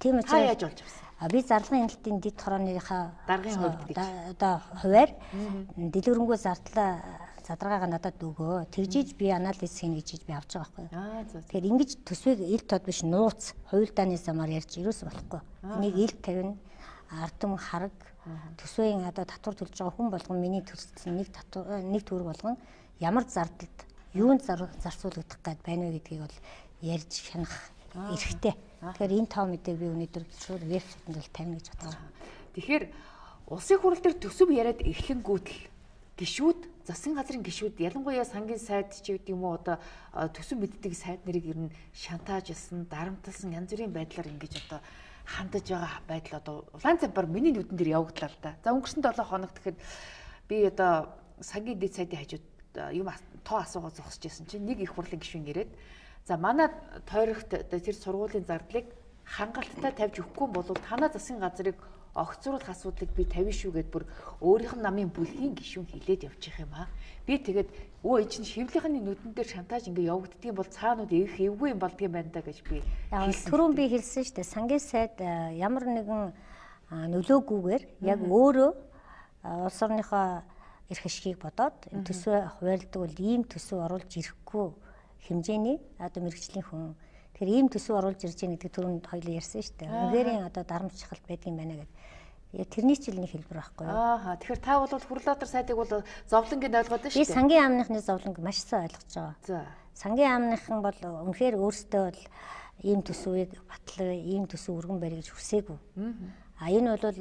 Тийм учраас яаж болж авсан? Би зарлагын хяналтын дэд хорооныхаа даргын хувьд одоо хуваар дэлгэрэнгүй зардлаа задаргаагаа надад өгөө. Тэгжиж би анализ хийнэ гэж би авч байгаа байхгүй. Тэгэхээр ингэж төсвийг ил тод биш нууц хуйлдааны замаар ярьж ерөөс болохгүй. Энийг ил тавина ардам хараг төсвийн одоо татвар төлж байгаа хүн болгон миний төлсөн нэг төгрөг болгон ямар зардалд юунд зарцуулагдах гээд байна вэ гэдгийг бол ярьж хянах эрхтэй. Тэгэхээр энэ тоо мэдээ би өнөөдөр шууд вебсайтэнд бол тавина гэж бодож байна. Тэгэхээр улсын хурал дээр төсөв яриад эхлэнгүүтэл гишүүд засгийн газрын гишүүд ялангуяа сангийн сайд ч гэдэг юм уу одоо төсөв мэддэг сайд нарыг ер нь шантаажлсан, дарамтлсан янз бүрийн байдлаар ингэж одоо хандаж байгаа байдал одоо улаан цампаар миний нүдэн дээр явагдлаа л да. За өнгөрсөн 7 хоног тэгэхэд би одоо сангийн дэд сайдын хажууд юм тоо асуугаа зогсож байсан чинь нэг их хурлын гишүүн ирээд за манай тойрогт тэр сургуулийн зардлыг хангалттай тавьж өгөхгүй бол танаа засгийн газрыг огцруулах асуудлыг би тавина шүү гэд бүр өөрийнх нь намын бүлгийн гишүүн хилээд явчих юм аа. Би тэгээд өө энэ чинь шивлийнхний нүдэн дээр шантааж ингээ явагддгийм бол цаанууд их эвгүй юм болдгийм байна да гэж би түрүүн би хэлсэн шүү дээ. Сангийн сайд ямар нэгэн нөлөөгүйгээр яг өөрөө улс орныхоо эрх ашгийг бодоод төсөө хуваалдаг бол ийм төсөө оруулж ирэхгүй хэмжээний одоо мэрэгжлийн хүн. Тэгэхээр ийм төсөв оруулж ирж байгаа гэдэг түрүүнд хоёул ярьсан шүү дээ. Үнээрийн одоо дарамт шахалт байдаг юм байна гэдэг. Тэрний ч нэг хэлбэр байхгүй юу? Тэгэхээр та бол хурлаатар сайдыг бол зовлонгийн ойлгоод байна шүү дээ. Би сангийн аамныхны зовлонг маш сайн ойлгож байгаа. За. Сангийн аамныхан бол үнэхээр өөрсдөө бол ийм төсвийг батлаа, ийм төсөв өргөн барь гэж хүсээгүй. Энэ бол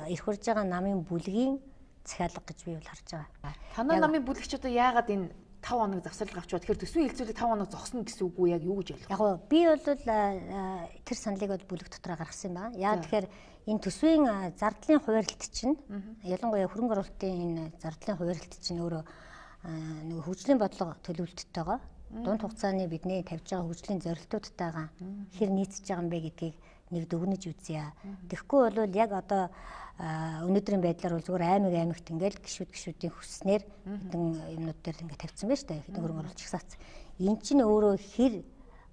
ирэх урж байгаа намын бүлгийн захиалга гэж би бол харж байгаа. Танай намын бүлэгч одоо яагаад энэ 5 хоног завсарлага авчваа. Тэгэхээр төсвийн хилцүүлэг 5 хоног зогсно гэсэн үг үү? Яг юу гэж ойлгох вэ? Яг би бол тэр саналыг бол бүлэг дотроо гаргасан юм байна. Яа тэгэхээр энэ төсвийн зардлын хуваарлт чинь ялангуяа хөрөнгө оруулалтын энэ зардлын хуваарлт чинь өөрөө нэг хөгжлийн бодлого төлөвлөлттэйгаа дунд хугацааны бидний тавьж байгаа хөгжлийн зорилтуудтайгаа хэр нийцэж байгаа юм бэ гэдгийг нэг дүгнэж үзье. Тэгэхгүй бол яг одоо өнөөдрийн байдлаар бол зүгээр аймагт ингээл гişүүдийн хүснээр хэдэн юмнууд дээр ингээд тавьсан байна шүү дээ. Хэдэн хөрөнгө оруулалт чагсаац. Эн чинь өөрөө хэр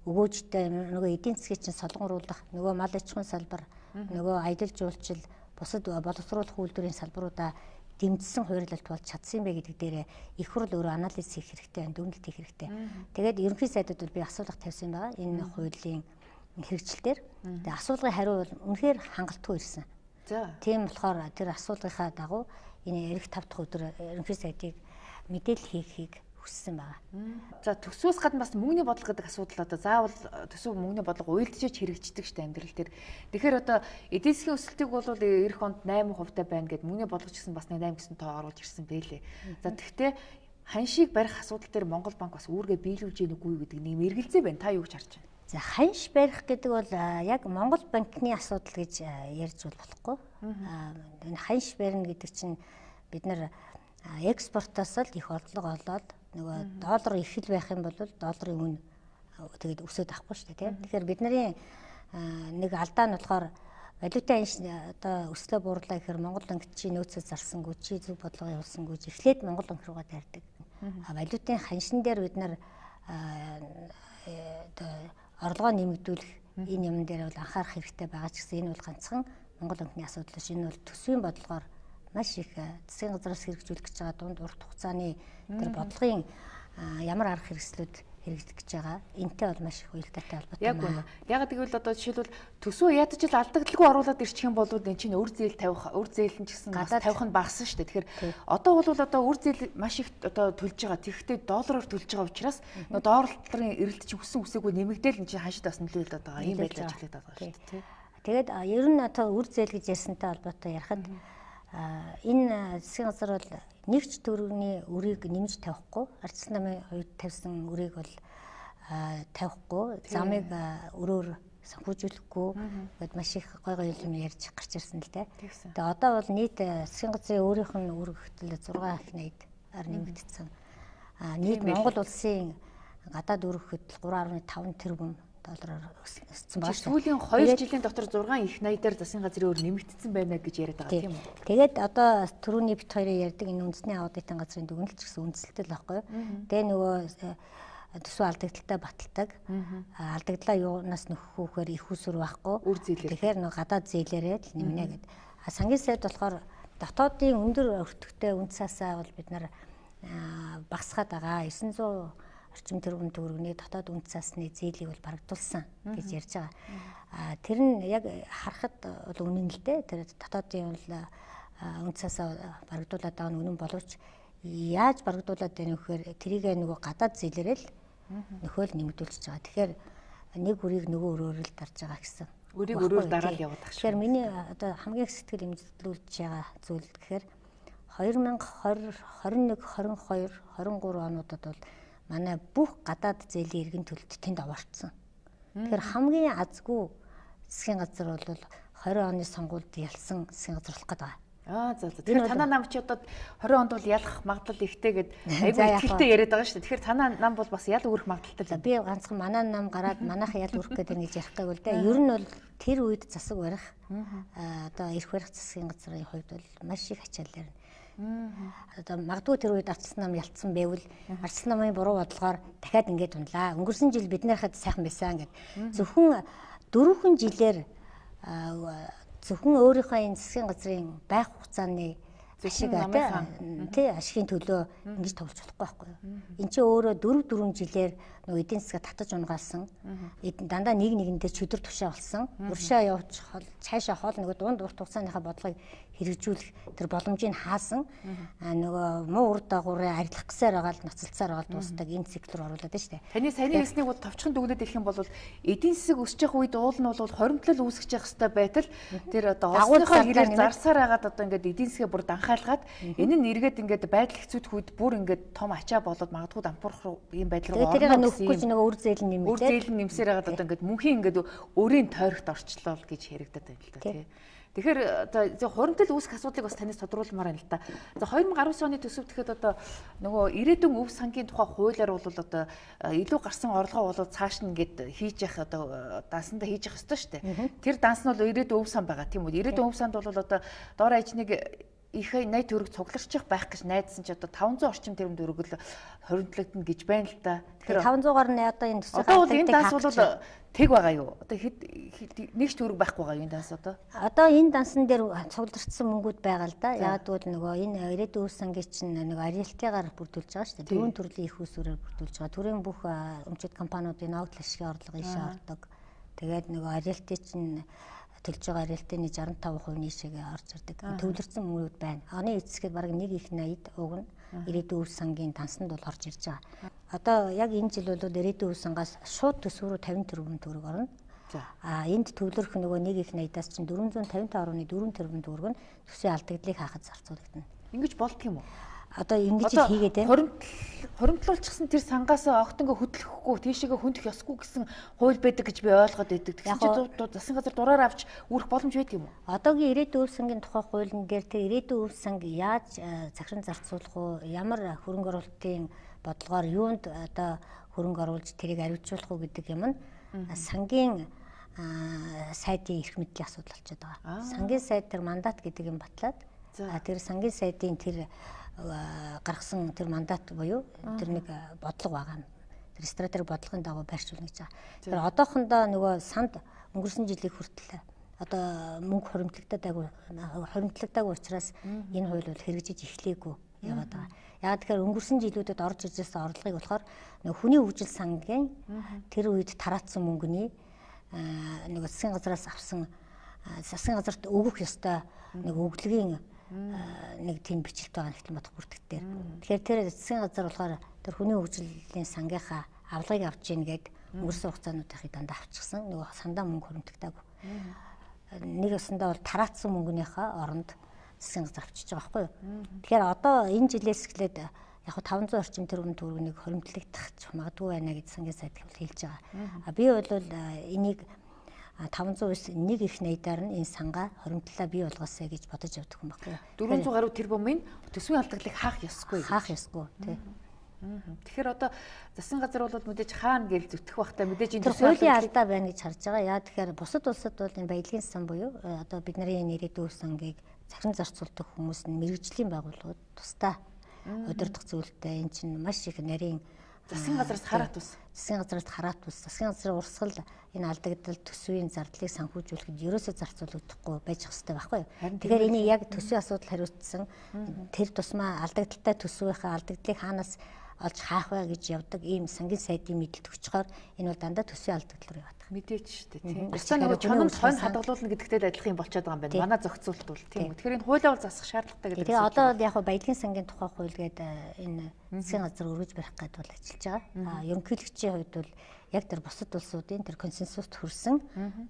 өгөөжтэй нөгөө эдийн засгийн чинь солонгоруулах, нөгөө мал аж ахуйн салбар, нөгөө аялал жуулчлал, бусад боловсруулах үйлдвэрийн салбаруудаа дэмжсэн хуваарлалт болж чадсан бэ гэдэг дээр их хурл өөрөө анализ хийх хэрэгтэй, дүгнэлт хийх хэрэгтэй. Тэгээд ерөнхий сайдад бол би асуулга тавьсан байгаа. Энэ хуулийн хэрэгжилтээр. Тэгээ асуулгын хариу бол үнэхээр хангалтгүй ирсэн. За. Тийм болохоор тэр асуулгынхаа дагуу энэ эх 5 дахь өдөр ерөнхий сайдыг мэдээлэл хийхийг хүссэн байгаа. За төсвөөс гадна бас мөнгөний бодлого гэдэг асуудал одоо заавал төсөв мөнгөний бодлого уйлдчиж хэрэгждэг штэ амьдрал дээр. Тэгэхээр одоо эдийн засгийн өсөлтийг бол эх онд 8% байна гэд мөнгөний бодлого ч гэсэн бас 8 гэсэн тоо оруулж ирсэн байлээ. За тэгвэл ханшийг барих асуудал дээр Монгол банк бас үүргээ биелүүлж ийн үгүй гэдэг нэг мэргэлзээ байна. Та юу гэж харж байна? За ханш барих гэдэг бол яг Монгол банкны асуудал гэж ярьж болохгүй. Энэ ханш барина гэдэг чинь бид нар экспортоос л их орлого олоод нөгөө доллар их л байх юм бол долларын үн тэгээд өсөд авахгүй шүү дээ тийм. Тэгэхээр бидний нэг алдаа нь болохоор валютын ханш одоо өслөө буурлаа гэхээр Монгол банк чи нөөцөө зарсангүй чи зөв бодлого явуулсангүй эхлээд Монгол банк руугаа таардаг. Валютын ханшин дээр бид нар одоо орлогоо нэмэгдүүлэх энэ юм дээр бол анхаарах хэрэгтэй байгаа ч гэсэн энэ бол ганцхан Монгол банкны асуудал биш. Энэ бол төсвийн бодлогоор маш их засгийн газраас хэрэгжүүлэх гэж байгаа дунд урт хугацааны тэр бодлогын ямар арга хэрэгслүүд хэрэгжих гэж байгаа. Энтэй бол маш их уялдаатай холбоотой байна. Яг гэвэл одоо жишээлбэл төсвөө ядаж л алдагдaltaгүй оруулаад ирчих юм бол энэ чинь үр зээл тавих, үр зээл нь ч гэсэн бас тавих нь багасна шүү дээ. Тэгэхээр одоо бол одоо үр зээл маш их одоо төлж байгаа. Тэгэхдээ доллараар төлж байгаа учраас долларын эрэлт чинь өссөн үсээгүй нэмэгдээл энэ чинь ханшид бас нөлөөлөд байгаа. Ийм байдлаар ажиллаад байгаа шүү дээ. Тэгээд ер нь одоо үр зээл гэж ярьсантай холбоотой ярихад энэ засгийн газар бол нэгч төгрөгийн үрийг нэмж тавихгүй, ардчилсан намын хувьд тавьсан үрийг бол тавихгүй, замыг өрөөр санхүүжүүлэхгүй гэд маш их гой юм ярьж гарч ирсэн л дээ. Тэгээ одоо бол нийт засгийн газрын өөрийнх нь үр өгтөл 6.80-аар нэмэгдсэн. Нийт Монгол улсын гадаад үр өгтөл 3.5 тэрбум доллараар өссөн байна. Сүүлийн 2 жилийн дотор 6 их 80 дээр засгийн газрын өөр нэмэгдсэн байна гэж яриад байгаа тийм үү? Тэгээд одоо түрүүний бит хоёрын ярьдаг энэ үндэсний аудитын газрын дүгнэлт ч гэсэн үндэслэлтэй байхгүй юу? Тэгээ нөгөө төсөв алдагдaltaй баталдаг. Алдагдлаа юунаас нөхөхөөр их усүр байхгүй. Тэгэхээр нөгөө гадаад зээлээрээ л нэмнэ гэд. Сангийн сайд болохоор дотоодын өндөр өртөгтэй үн цаасаа бол бид нар багасгаад байгаа. 900 орчим тэрбум төгрөгийн дотоод үн цасны зээлийг бол барагдуулсан гэж ярьж байгаа. Тэр нь яг харахад бол үнэн л дээ. Тэр дотоодын бол үн цасаа барагдуулаад байгаа нь үнэн боловч яаж барагдуулаад байна вэ гэхээр тэрийг нөгөө гадаад зээлээрээ л нөхөөл нэмэгдүүлж байгаа. Тэгэхээр нэг үрийг нөгөө өрөөр л дарж байгаа гэсэн. Үрийг өрөөр дараад яваад байгаа. Тэгэхээр миний одоо хамгийн их сэтгэл имзэглүүлж байгаа зүйл гэхээр 2020, 21, 22, 23 онуудад бол манай бүх гадаад зээлийн иргэн төлөлт тэнд овоорцсон. Тэгэхээр хамгийн азгүй засгийн газар бол 20 оны сонгуульд ялсан засгийн газар болох гэдэг байна. За. Тэгэхээр танаа нам чи одоо 20 онд бол ялах магадлал ихтэй гэд айгүй ихтэй яриад байгаа шүү дээ. Тэгэхээр танаа нам бол бас ял үүрэх магадлалтай. Би ганцхан манай нам гараад манайхан ял үүрэх гэдэг гэж ярих гайгүй л дээ. Ер нь бол тэр үед засаг барих одоо ирэх барих засгийн газрын хувьд бол маш их ачаалал ярина. Одоо магадгүй тэр үед ардчилсан нам ялцсан байвал ардчилсан намын буруу бодлогоор дахиад ингэж унлаа. Өнгөрсөн жил бидний хад сайхан байсан гэд. Зөвхөн 4 жилээр зөвхөн өөрийнхөө энэ засгийн газрын байх хугацааны ашиг ашигын төлөө ингэж товлж болохгүй байхгүй юу. Энд чинь өөрөө 4 жилээр нөгөө эдийн засгаа татаж унгаалсан. Дандаа нэг нэгэндээ чөдөр тушаа болсон. Уршаа явж цаашаа хоол нөгөө дунд урт хугацааныхаа бодлогыг хэрэгжүүлэх тэр боломжийг хаасан. Нөгөө муу үр дагаврыг арилгах гэсээр байгаа л ноцолцоор байгаа дуустдаг энэ цикл рүү оруулаад байна шүү дээ. Таны саяны хэлснийг бол товчхон дүгнэж ирэх юм бол эдийн засаг өсөж явах үед уул нь бол хоримтлал үүсгэж явах хэрэгтэй байтал тэр одоо олонхоо хэрээр зарсаар хагаад одоо ингээд эдийн засгээ бүр данхаалгаад энэ нь эргээд ингээд байдал хэцүүдэх үед бүр ингээд том ачаа болоод магадгүй дампуурах ийм байдал руу орно гэсэн юм. Өөр зээл нь нэмэгдээ. Өөр зээл нь нэмсээр хагаад одоо ингээд мөнхийн ингээд өрийн тойрогт орчлоо л гэж яригадаад байна л да тий. Тэгэхээр одоо хуримтлал үүсэх асуудлыг бас танаас тодруулмаар байна л да. За 2019 оны төсөв тэгэхэд одоо нөгөө ирээдүйн өв сангийн тухай хуулиар бол одоо илүү гарсан орлогоо бол цааш нь ингээд хийж явах одоо дансандаа хийж явах ёстой шүү дээ. Тэр данс нь бол ирээдүйн өв сан байгаа тийм үү? Ирээдүйн өв санд бол одоо доор ажныг их 80 төгрөг цугларчих байх гэж найдсан чи одоо 500 орчим тэрбум төгрөг л хоримтлагдана гэж байна л да. Тэгэхээр 500-аар нь одоо энэ төсөв одоо энэ данс бол тэг байгаа юу? Одоо нэг ч төгрөг байхгүй байгаа юу энэ данс одоо? Одоо энэ дансан дээр цуглардсан мөнгүүд байгаа л да. Яг л нөгөө энэ ирээдүйн үс сангийн чинь нөгөө арилтыгаар бүрдүүлж байгаа шүү дээ. Дөрвөн төрлийн их усүрээр бүрдүүлж байгаа. Төрийн бүх өмчит компаниудын ногдол ашигын орлого ийшээ ордог. Тэгээд нөгөө арилтын чинь төлж байгаа арилтын 65% нийшээгээ орж ирдэг. Төвлөрсөн мөнгүүд байна. Оны эцэсгээд бараг 1.80-д уг нь ирээдүйн үе сангийн дансанд бол орж ирж байгаа. Одоо яг энэ жил бол ирээдүйн үе сангаас шууд төсөв рүү 50 тэрбум төгрөг орно. Энд төвлөрөх нөгөө 1.80-аас чинь 455.4 тэрбум төгрөг нь төсвийн алдагдлыг хаахад зарцуулагдана. Ингэж болдго юм уу? Одоо ингэж хийгээд байна. Хуримтлуулчихсан тэр сангаас огтонго хөдлөхгүй тийшээгээ хөндөх ёсгүй гэсэн хууль байдаг гэж би ойлгоод байдаг. Тэгэхээр чи засгийн газар дураар авч үүрэх боломж байдаг юм уу? Одоогийн ирээдүйн үе сангийн тухай хуулийн дээр тэр ирээдүйн үе санг яаж захиран зарцуулах уу, ямар хөрөнгө оруулалтын бодлогоор юунд одоо хөрөнгө оруулж тэрийг ариуцуулах уу гэдэг юм нь сангийн сайдын эрх мэдлийн асуудал болчиход байгаа. Сангийн сайд тэр мандат гэдэг юм батлаад тэр сангийн сайдын тэр гаргасан тэр мандат буюу тэр нэг бодлого байгаа. Тэр стратеги бодлогын дагуу байршуулна гэж байгаа. Тэр одоохондоо нөгөө санд өнгөрсөн жилийн хүртэл одоо мөнгө хоримтлагдаагүй учраас энэ хууль бол хэрэгжиж эхлэегүй яваад байгаа. Яг тэгэхээр өнгөрсөн жилүүдэд орж ирсэн орлогыг болохоор нөгөө хүний хөгжил сангийн тэр үед тараацсан мөнгөний нөгөө засгийн газараас авсан засгийн газарт өгөх ёстой нэг өглөгийн нэг тийм бичлэг байгаа нэгтгэл бодох бүртгэт дээр. Тэгэхээр тэр засгийн газар болохоор тэр хүний хөгжлийн сангийнхаа авлагыг авч ийн гээд өнгөрсөн хугацаануудыг дандаа авчихсан. Нөгөө сандаа мөнгө хоримтгдаагүй. Нэг өсөндөө бол тараацсан мөнгөнийхөө оронд засгийн газар авчиж байгаа байхгүй юу? Тэгэхээр одоо энэ жилээс эхлээд яг 500 орчим тэрбум төгрөгийг хоримтлагдах магадгүй байна гэж сангийн сайд хэлж байгаа. Би бол энийг 500-аас 1.80-аар нь энэ сангаа хоримтлаа бий болгоосэй гэж бодож явдаг юм байна. 400 гаруй тэрбумын төсвийн алдагдлыг хаах ёсгүй. Хаах ёсгүй тий. Тэгэхээр одоо засгийн газар бол мэдээж хаана гэж зүтгэх бахтай мэдээж энэ төсвийн алдаа байна гэж харж байгаа. Яа тэгэхээр бусад улсад бол энэ баялагын сан буюу одоо бидний ирээдүйн сангийг захиран зарцуулдаг хүмүүс нь мэрэгжлийн байгууллагууд тусдаа удирдах зүйлтэй энэ чинь маш их нарийн засгийн газараас хараат ус. Засгийн газараас хараат ус. Засгийн газрын урсгал энэ алдагдал төсвийн зардлыг санхүүжүүлэхэд ерөөсөө зарцуулагдахгүй байж хэвээр байхгүй юу? Тэгэхээр энийг яг төсвийн асуудал хариуцсан тэр тусмаа алдагдaltaй төсвийнхээ алдагдлыг хаанаас олж хаах вэ гэж явдаг ийм сангийн сайдын мэдээлэл өгчхоор энэ бол дандаа төсвийн алдагдал руу яваад. Мэдээч шүү дээ тийм. Өстой нөгөө чононд хонь хадгалуулна гэдэгтэй адилхан юм болчиход байгаа юм байна. Манай зохицуулт бол тийм. Тэгэхээр энэ хуулиа бол засах шаардлагатай гэдэг. Тэгээ одоо яг баялагын сангийн тухай хууль гэдэг энэ засгийн газар өргөж барих гэдэг бол ажиллаж байгаа. Ерөнхийлөгчийн хувьд бол яг тэр бусад улсуудын тэр консенсуст хүрсэн.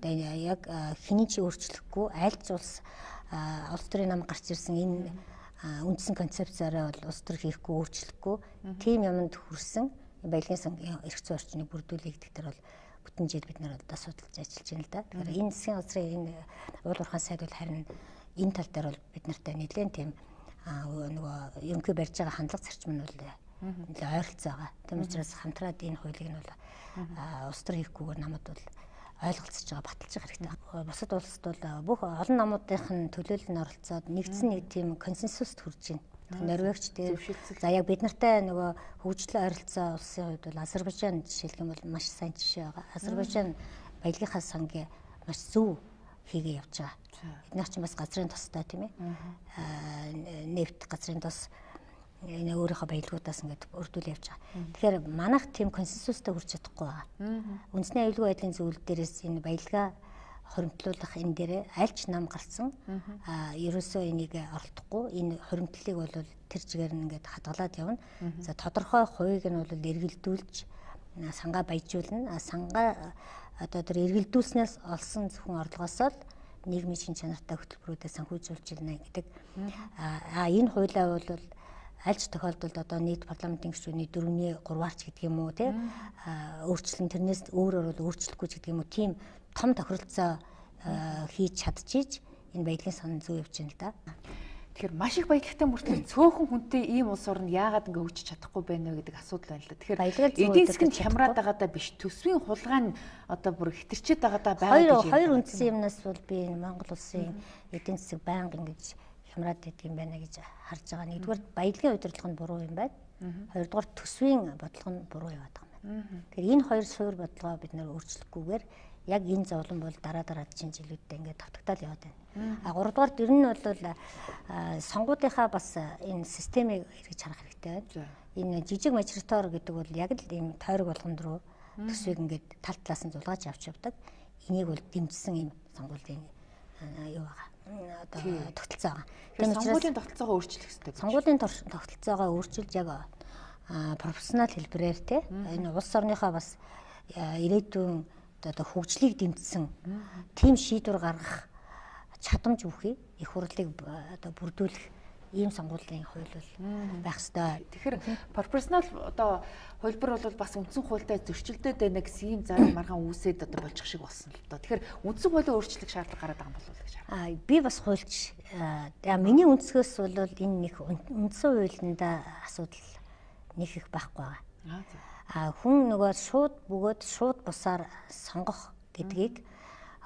Тэгээ яг хэний ч өөрчлөхгүй аль ч улс төрийн нам гарч ирсэн энэ үндсэн концепцаараа бол улс төр хийхгүй өөрчлөхгүй тийм юмд хүрсэн баялагын сангийн эрх зүйн орчныг бүрдүүлэх гэдэг дээр бол бүтэн жил бид нар одоо судалж ажиллаж байна л да. Тэгэхээр энэ засгийн газрын энэ уул уурхайн сайд бол харин энэ тал дээр бол бид нартай нэлээд тийм нөгөө ерөнхий барьж байгаа хандлага зарчим нь бол нэлээд ойролцоо байгаа. Тийм учраас хамтраад энэ хуулийг нь бол улс төр хийхгүйгээр намад бол ойлголцож байгаа баталж байгаа хэрэгтэй. Бусад улсад бол бүх олон намуудын төлөөлөл нь оролцоод нэгдсэн нэг тийм консенсуст хүрж байна. Норвегч дээр за яг бид нартай нөгөө хөгжлийн ойролцоо улсын хувьд бол Азербайджан жишээлх юм бол маш сайн жишээ байгаа. Азербайджан баялагын сангийн маш зөв хийгээ явж байгаа. Бид нар ч бас газрын тостой тийм ээ. Нефт газрын тос энэ өөрийнхөө баялагуудаас ингээд өрдүүл явж байгаа. Тэгэхээр манайх тийм консенсустай хүрч чадахгүй байгаа. Үндэсний аюулгүй байдлын зөвлөл дээрээс энэ баялгаа хоримтлуулах энэ дээрээ аль ч нам гарсан ерөөсөө энийг оролдохгүй энэ хоримтлалыг бол тэр чигээр нь ингээд хадгалаад явна. За тодорхой хувийг нь бол эргэлдүүлж сангаа баяжуулна. Сангаа одоо тэр эргэлдүүлснээс олсон зөвхөн орлогоос л нийгмийн шин чанартай хөтөлбөрүүдэд санхүүжүүлж ирнэ гэдэг. Энэ хуулиа бол аль ч тохиолдолд одоо нийт парламентын гишүүний 4/3-аарч гэдэг юм уу тий өөрчлөн тэрнээс өөрөөр бол өөрчлөхгүй ч гэдэг юм уу тийм том тохиролцоо хийж чадчихийж энэ баялагын сан зөв явж байна л да. Тэгэхээр маш их баялагтай мөртлөө цөөхөн хүнтэй ийм улс орнд яагаад ингэ хөгжиж чадахгүй байна вэ гэдэг асуудал байна л да. Тэгэхээр эдийн засгийн хямраад байгаадаа биш төсвийн хулгай нь одоо бүр хэтэрчээд байгаадаа байгаа гэж хоёр үндсэн юмнаас бол би энэ Монгол улсын эдийн засаг байнга ингэж хямраад байдаг юм байна гэж харж байгаа. Нэгдүгээр баялагын удирдлага нь буруу юм байна. Хоёрдугаар төсвийн бодлого нь буруу яваад байгаа юм байна. Тэгэхээр энэ хоёр суур бодлогоо бид нэр өөрчлөхгүйгээр яг энэ зовлон бол дараа чинь жилүүдэд ингээд тавтагтаал яваад байна. Гуравдугаар дэр нь бол сонгуудынхаа бас энэ системийг эргэж харах хэрэгтэй байна. Энэ жижиг мажоритор гэдэг бол яг л ийм тойрог болгонд руу төсвийг ингээд тал талаас нь зулгааж авч явдаг. энийг бол дэмжсэн юм сонгуулийн юу байгаа. Одоо тогтолцоо байгаа. Тэгэхээр сонгуулийн тогтолцоогоо өөрчлөх хэрэгтэй. Сонгуулийн тогтолцоогоо өөрчилж яг профессионал хэлбэрээр те энэ улс орныхоо бас ирээдүйн одоо хөгжлийг дэмжсэн тийм шийдвэр гаргах чадамж өгөхий их хурлыг одоо бүрдүүлэх ийм сонгуулийн хууль бол байх ёстой. Тэгэхээр профессионал одоо хувилбар бол бас үндсэн хуультай зөрчилдөд байна гэсэн ийм зарим маргаан үүсээд одоо болчих шиг болсон л доо. Тэгэхээр үндсэн хуулийг өөрчлөх шаардлага гараад байгаа юм болов уу гэж хараа. Би бас хуульч. Миний өнцгөөс бол энэ нэг үндсэн хуулиндаа асуудал нэг их байхгүй байгаа. Хүн нөгөө шууд бөгөөд шууд бусаар сонгох гэдгийг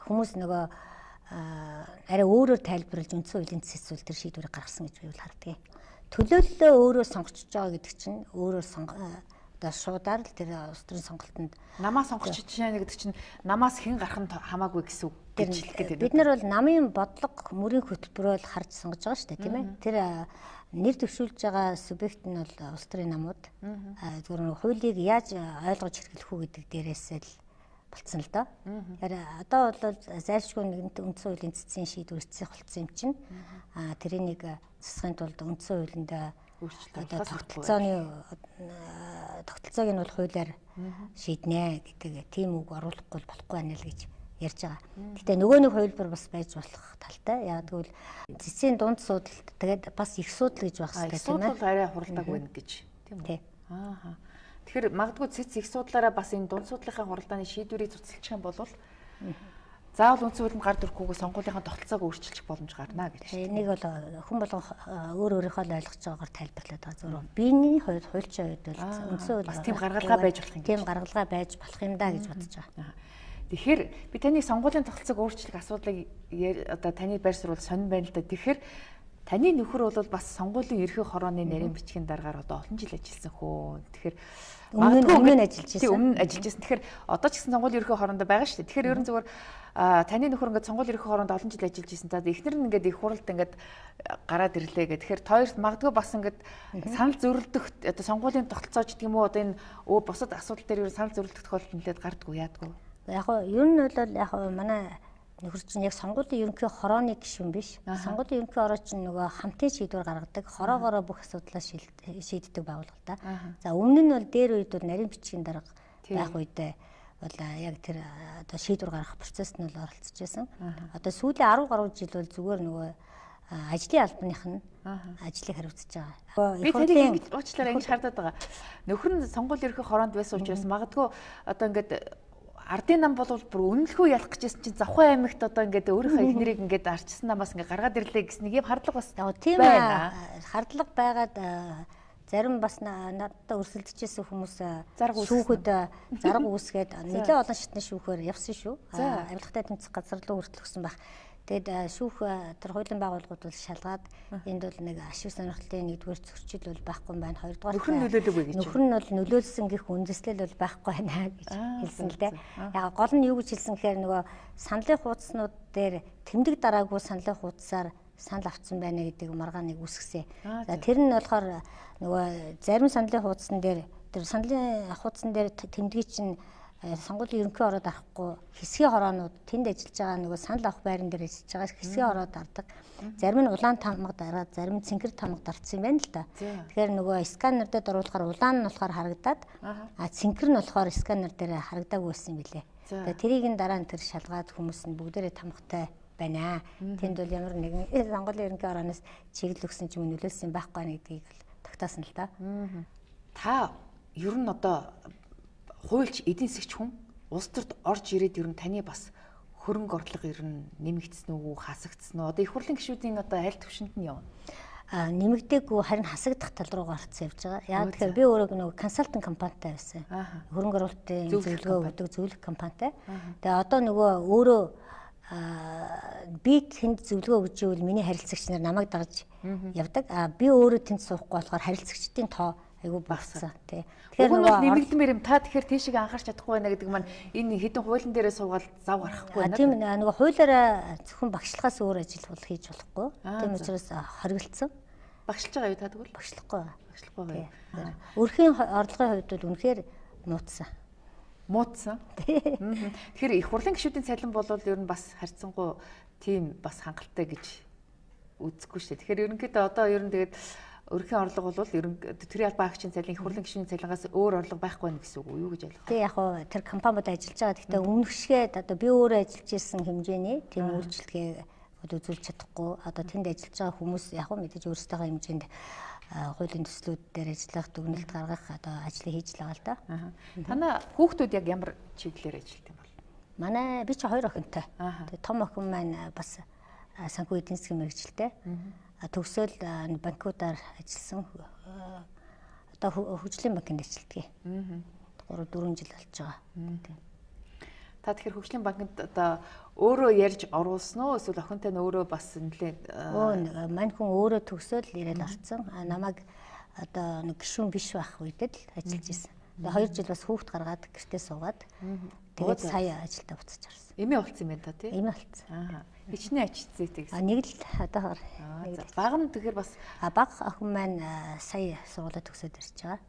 хүмүүс нөгөө арай өөрөөр тайлбарлаж үндсэн хуулийн зэсүүл төр шийдвэрийг гаргасан гэж би бол харддаг. Төлөөллөө өөрөө сонгочж байгаа гэдэг чинь өөрөө одоо шуудаар л тэр улс төрийн сонголтод намаа сонгоч чинь гэдэг чинь намаас хэн гарах нь хамаагүй гэсэн үг гэж хэлэх гэдэг. Бид нар бол намын бодлого мөрийн хөтөлбөрөөр харж сонгож байгаа шүү дээ, тийм ээ. Тэр нэр дэвшүүлж байгаа субъект нь бол улс төрийн намууд. Зөвхөн хуулийг яаж ойлгож хэрэглэх үү гэдэг дээрээс л болцсон л доо. Тэгэхээр одоо бол зайлшгүй нэгэнт үндсэн хуулийн цэцгийн шийдвэр эцсэх болцсон юм чинь. Тэрийг нэг засахын тулд үндсэн хуулинд тогтолцоог нь бол хуулиар шийднэ гэдэг тийм үг оруулахгүй болохгүй байна л гэж ярьж байгаа. Гэтэ нөгөө нэг хувилбар бас байж болох талтай. Яг тэгвэл цэцгийн дунд судалт тэгээд бас их судал гэж байх хэрэгтэй тийм ээ. Судал арай хуралдааг байна гэж тийм үү? Аа. Тэгэхээр магадгүй цэц их судлаараа бас энэ дунд судлалын хуралдааны шийдвэрийг цуцлчих юм бол заавал үндсэн хуулинд гар дүрхгүйгээр сонгуулийнхаа тогтолцоог өөрчилчих боломж гарна гэж. Энийг бол хүн болгон өөр өөрийнхөө л ойлгож байгаагаар тайлбарлаад байгаа. Зөвхөн биений хувьд хуульчийн хувьд бол үндсэн хууль бас тийм гаргалгаа байж болох юм. Тийм гаргалгаа байж болох юм да гэж бодож байгаа. Тэгэхээр би таны сонгуулийн тогтолцоог өөрчлөх асуудлыг одоо таны байр суурь сонирн байна л да. Тэгэхээр таны нөхөр бол бас сонгуулийн ерхий хорооны нарийн бичгийн дараагаар одоо олон жил ажилласан хөө. Тэгэхээр өмнө нь ажиллаж байсан. Өмнө ажиллаж байсан. Тэгэхээр одоо ч гэсэн сонгуулийн ерхий хороонд байгаа шүү дээ. Тэгэхээр ерөн зөвөр таны нөхөр ингээд сонгуулийн ерхий хороонд олон жил ажиллаж байсан. За эхнэр нь ингээд их хуралд ингээд гараад ирлээ гэх. Тэгэхээр хоёрт магадгүй бас ингээд санал зөрөлдөх одоо сонгуулийн тогтолцоо ч гэдэг юм уу одоо энэ бусад асуудал дээр санал зөрөлдөх тохиолдол нэлээд гардггүй яадгүй. Яг нь ер нь бол яг манай нөхөр чинь яг сонгуулийн ерөнхий хорооны гишүүн биш. Сонгуулийн ерөнхий хороо чинь нөгөө хамтын шийдвэр гаргадаг, хороогоороо бүх асуудлаа шийддэг байгууллага та. За өмнө нь бол дээр үед бол нарийн бичгийн дарга байх үедээ бол яг тэр одоо шийдвэр гаргах процессд нь бол оролцож байсан. Одоо сүүлийн 10 гаруй жил бол зүгээр нөгөө ажлын албаных нь ажлыг хариуцж байгаа. Би тэрийг ингэж уучлаарай ингэж хардаад байгаа. Нөхөр нь сонгуулийн ерөнхий хороонд байсан учраас магадгүй одоо ингээд ардын нам бол бүр үнэлэхүү ялах гэжсэн чинь Завхан аймагт одоо ингээд өөрийнхөө эхнэрийг ингээд арчсан намаас ингээд гаргаад ирлээ гэсэн нэг юм хардлага бас тийм хардлага байгаад зарим бас надад өрсөлдөжсэн хүмүүс шүүхэд зарга үүсгээд нэлээд олон шатны шүүхээр явсан шүү. Авилгатай тэмцэх газар руу хүртэл өгсөн байх. Тэгэд шүүх тэр хуулийн байгууллагууд бол шалгаад энд бол нэг ашиг сонирхлын нэгдүгээр зөрчил бол байхгүй байна. Хоёрдугаар нөхөр нь нөлөөлөгүй гэж. Нөхөр нь бол нөлөөлсөн гэх үндэслэл бол байхгүй байна гэж хэлсэн л дээ. Яг гол нь юу гэж хэлсэн гэхээр нөгөө саналын хуудаснууд дээр тэмдэг дараагүй саналын хуудасаар санал авцсан байна гэдэг маргааныг үсгэсэн. За тэр нь болохоор нөгөө зарим саналын хуудсан дээр тэр саналын хуудсан дээр тэмдгийг чинь сонгуулийн ерөнхий хороод авахгүй хэсгийн хороонууд тэнд ажиллаж байгаа нөгөө санал авах байран дээр ажиллаж байгаа хэсгийн хороод авдаг. Зарим нь улаан тамга дараад зарим нь цэнхэр тамга дарцсан юм байна л да. Тэгэхээр нөгөө сканер дээр оруулахаар улаан нь болохоор харагдаад цэнхэр нь болохоор сканер дээр харагдаагүй байсан юм билээ. Тэгээ тэрийг нь дараа нь тэр шалгаад хүмүүс нь бүгдээрээ тамгатай байна. Тэнд бол ямар нэгэн сонгуулийн ерөнхий хорооноос чиглэл өгсөн ч юм уу нөлөөлсөн байхгүй гэдгийг л тогтоосон л да. Та ер нь одоо хуульч эдийн засгч хүн улс төрд орж ирээд ер нь таны бас хөрөнгө орлого ер нь нэмэгдсэн үү хасагдсан уу? Одоо их хурлын гишүүдийн одоо аль төвшөнд нь явна? Нэмэгдээгүй харин хасагдах тал руугаа орцсон явж байгаа. Яг тэгэхээр би өөрөө нөгөө консалтинг компанитай байсан. Хөрөнгө оруулалтын зөвлөгөө өгдөг зөвлөх компанитай. Тэгээ одоо нөгөө өөрөө би тэнд зөвлөгөө өгч ивэл миний харилцагч нар намайг дагаж явдаг. Би өөрөө тэнд суухгүй болохоор харилцагчдын тоо айгу багцсан тий. Тэгэхээр нөгөө нэмэгдмээр юм та тэгэхээр тийшээ анхаарч чадахгүй байна гэдэг маань энэ хэдэн хуулийн дээрээ суугаад зав гарахгүй байна. Тийм нөгөө хуулиараа зөвхөн багшлагаас өөр ажил хийж болохгүй. Тийм учраас хоригдсан. Багшилж байгаа юу та тэгвэл? Багшлахгүй. Багшлахгүй байгаа. Өрхийн орлогын хувьд бол үнэхээр нууцсан. Муудсан. Тэгэхээр их хурлын гишүүдийн цалин бол ер нь бас харьцангуй тийм бас хангалттай гэж үзэхгүй шүү дээ. Тэгэхээр ерөнхийдөө одоо ер нь тэгээд өрхийн орлого бол төрийн албан агчийн цалин их хурлын гишүүний цалингаас өөр орлого байхгүй байх гэсэн үг үү гэж ойлгох. Тэг яг хоо тэр компаниуд ажиллаж байгаа. Гэхдээ өмнөшгээд одоо би өөрөө ажиллаж ирсэн хэмжээний тийм үйлчлэгээ үзүүлж чадахгүй. Одоо тэнд ажиллаж байгаа хүмүүс яг хөө мэдээж өөрсдийнхөө хэмжээнд хуулийн төслүүд дээр ажиллах, дүгнэлт гаргах одоо ажлыг хийж л байгаа л да. Танаа хүүхдүүд яг ямар чиглэлээр ажилладаг юм бол? Манай би чи 2 охинтой. Тэгээ том охин маань бас санхүү эдийн засгийн мэргэжилтэй. Төгсөөл банкудаар ажилласан. Одоо хөгжлийн банкнд ажилладаг. 3-4 жил болж байгаа. Та тэгэхээр хөгжлийн банкнд одоо өөрөө ярьж оруулсан уу эсвэл охинтой нь өөрөө бас нэлээд мань хүн өөрөө төгсөөл ирээд орсон. Намайг одоо нэг гишүүн биш байх үед л ажиллаж ирсэн. Тэгээ 2 жил бас хүүхд гаргаад гэртээ суугаад тэгээд сая ажилдаа буцаж орсон. Эмээ болсон юм байна та тий? Эмээ болсон. Хичнээн ачицээ гэсэн. Нэг л одоогоор. Баг нь тэгэхээр бас баг охин маань сая сургуулаа төгсөөд ирж байгаа.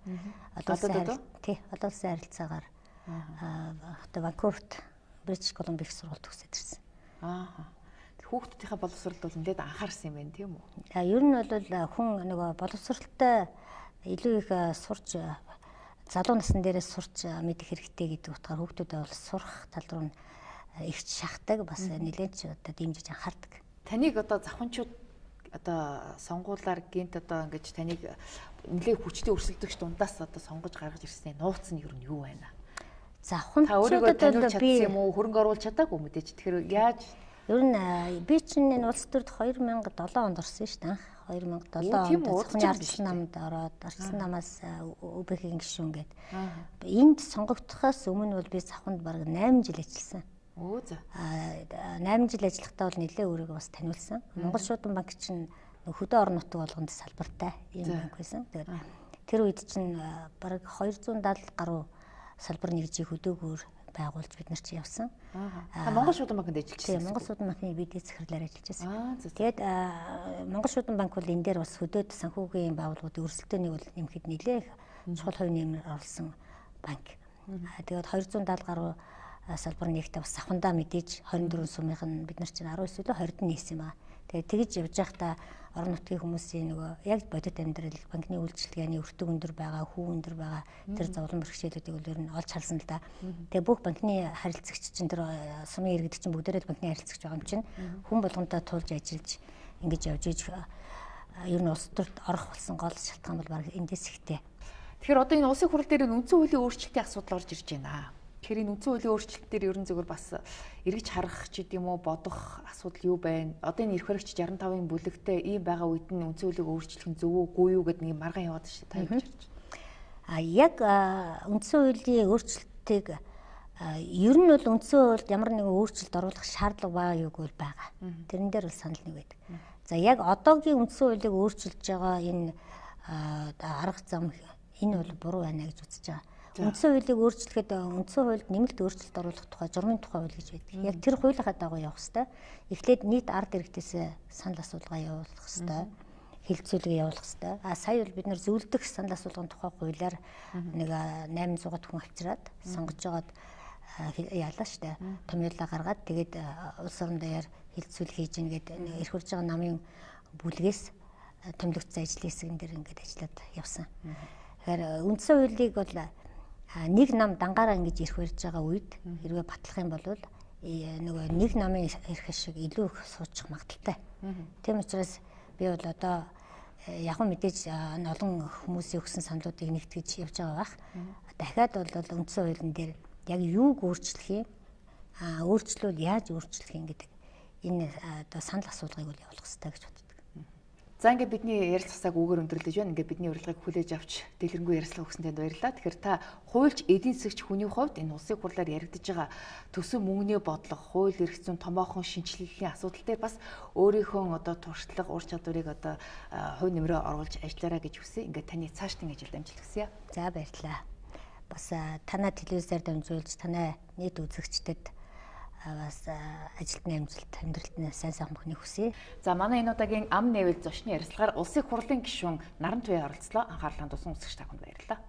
Одоо улсын харилцаагаар одоо Ванкуверт Бритиш Колумбик сургууль төгсөөд ирсэн. Хүүхдүүдийнхээ боловсролд бол нэлээд анхаарсан юм байна тийм үү? Ер нь бол хүн нөгөө боловсролтой илүү их сурч залуу насны дээрээс сурч мэдэх хэрэгтэй гэдэг утгаар хүүхдүүдээ бол сурах тал руу ихч шахдаг бас нэлээд одоо дэмжиж анхаардаг. Таныг одоо завханчууд одоо сонгуулаар гинт одоо ингэж таныг нэлээд хүчтэй өрсөлдөгч дундаас одоо сонгож гаргаж ирсэн нууц нь ер нь юу байна? Завханчуудад бол би юм уу хөрөнгө оруулж чадаагүй мэдээж. Тэгэхээр яаж ер нь би чинь энэ улс төрд 2007 онд орсон шүү дээ. 2007 онд Цахны ардчилсан намд ороод ардчилсан намаас ÖБХ-ийн гишүүн гээд энд сонгогдохоос өмнө бол би Цаханд бараг 8 жил ажилласан. 8 жил ажиллахдаа бол нэлээ өөрийгөө бас таниулсан. Монгол шуудан банк чинь хөдөө орон нутаг болгонд салбартай ийм банк байсан. Тэгээд тэр үед чинь бараг 270 гаруй салбар нэгжийг хөдөөгөөр байгуулж бид нар чи явсан. Монгол шуудан банкнд ажиллаж байсан. Тийм, Монгол шуудан банкны BD захирлаар ажиллаж байсан. Тэгээд Монгол шуудан банк бол энэ дээр бас хөдөөд санхүүгийн байгууллагуудын өрсөлдөөнийг бол нэмэхэд нэлээх чухал хувь нэмэр оруулсан банк. Тэгээд 270 гаруй салбар нэгтээ бас Сахандаа мэдээж 24 сумынх нь бид нар чинь 19 үлээ 20-д нээсэн байгаа. Тэгээд тэгж явж байхдаа орон нутгийн хүмүүсийн нөгөө яг бодит амьдрал, банкны үйлчилгээний өртөг өндөр байгаа, хүү өндөр байгаа тэр зовлон бэрхшээлүүдийг бол ер нь олж харсан л да. Тэгээ бүх банкны харилцагч чинь тэр сумын иргэд чинь бүгдээрээ банкны харилцагч байгаа юм чинь хүн болгонтой тулж ажиллаж ингэж явж иж ер нь улс төрд орох болсон гол шалтгаан бол баг эндээс ихтэй. Тэгэхээр одоо энэ улсын хурал дээр үндсэн хуулийн өөрчлөлтийн асуудал орж ирж байна. Тэгэхээр энэ үндсэн хуулийн өөрчлөлтөөр ерөн зөвөр бас эргэж харах ч гэдэм үү бодох асуудал юу байна? Одоо энэ эрх баригч 65-ын бүлэгтээ ийм байгаа үед нь үндсэн хуулийг өөрчлөх нь зөв үгүй юу гэдэг нэг маргаан яваад шүү дээ. Та юу гэж харж байна? Яг үндсэн хуулийн өөрчлөлтийг ер нь бол үндсэн хуульд ямар нэгэн өөрчлөлт оруулах шаардлага байгаа юу гэвэл байгаа. Тэрэн дээр бол санал нэг байдаг. За яг одоогийн үндсэн хуулийг өөрчилж байгаа энэ арга зам энэ бол буруу байна гэж үзэж байгаа. Үндсэн хуулийг өөрчлөхөд үндсэн хуульд нэмэлт өөрчлөлт оруулах тухай журмын тухай хууль гэж байдаг. Яг тэр хуулийнхаа дагуу явах хэрэгтэй. Эхлээд нийт ард иргэдээс санал асуулгаа явуулах хэрэгтэй. Хэлэлцүүлгээ явуулах хэрэгтэй. Сая бол бид нар зөвлөдөх санал асуулгын тухай хуулиар нэг 800-аад хүн авчираад сонгож жагаад яалаа штэ. Томьёолоо гаргаад тэгээд улс орон даяар хэлэлцүүл хийж ингээд эрх хурж байгаа намын бүлгээс томилогдсон ажлын хэсгэн дээр ингээд ажиллаад явсан. Тэгэхээр үндсэн хуулийг бол нэг нам дангаараа ингэж ирэх барьж байгаа үед хэрвээ батлах юм бол нөгөө нэг намын ирэх шиг илүү их суучих магадaltaй. Тийм учраас би бол одоо яг мэдээж олон хүмүүсийн өгсөн саналуудыг нэгтгэж явж байгаа бах. Дахиад бол үндсэн хуулийн дээр яг юуг өөрчлөх юм, өөрчлөлт яаж өөрчлөх юм гэдэг энэ одоо санал асуулгыг бол явуулах хэрэгтэй гэж боддог. За ингээд бидний ярилцлагыг үгээр өндөрлөж байна. Ингээд бидний урилгыг хүлээж авч дэлгэрэнгүй ярилцлага өгсөн танд баярлалаа. Тэгэхээр та хуульч эдийн засагч хүний хувьд энэ улсын хурлаар яригдж байгаа төсөв мөнгөний бодлого, хууль эрх зүйн томоохон шинжилгээний асуудал дээр бас өөрийнхөө одоо туршлага, ур чадварыг одоо хувь нэмрээ оруулж ажиллаарай гэж хүсье. Ингээд таны цаашдын ажил амжилт хүсье. За баярлалаа. Бас танай телевизээр дамжуулж танай нийт үзэгчдэд бас ажилтны амжилт амьдралд нь сайн бүхнийг хүсье. За манай энэ удаагийн ам нээвэл зочны ярилцлагаар улсын хурлын гишүүн Нарантуяа оролцлоо. Анхаарлаа хандуулсан үзэгч та бүхэнд баярлалаа.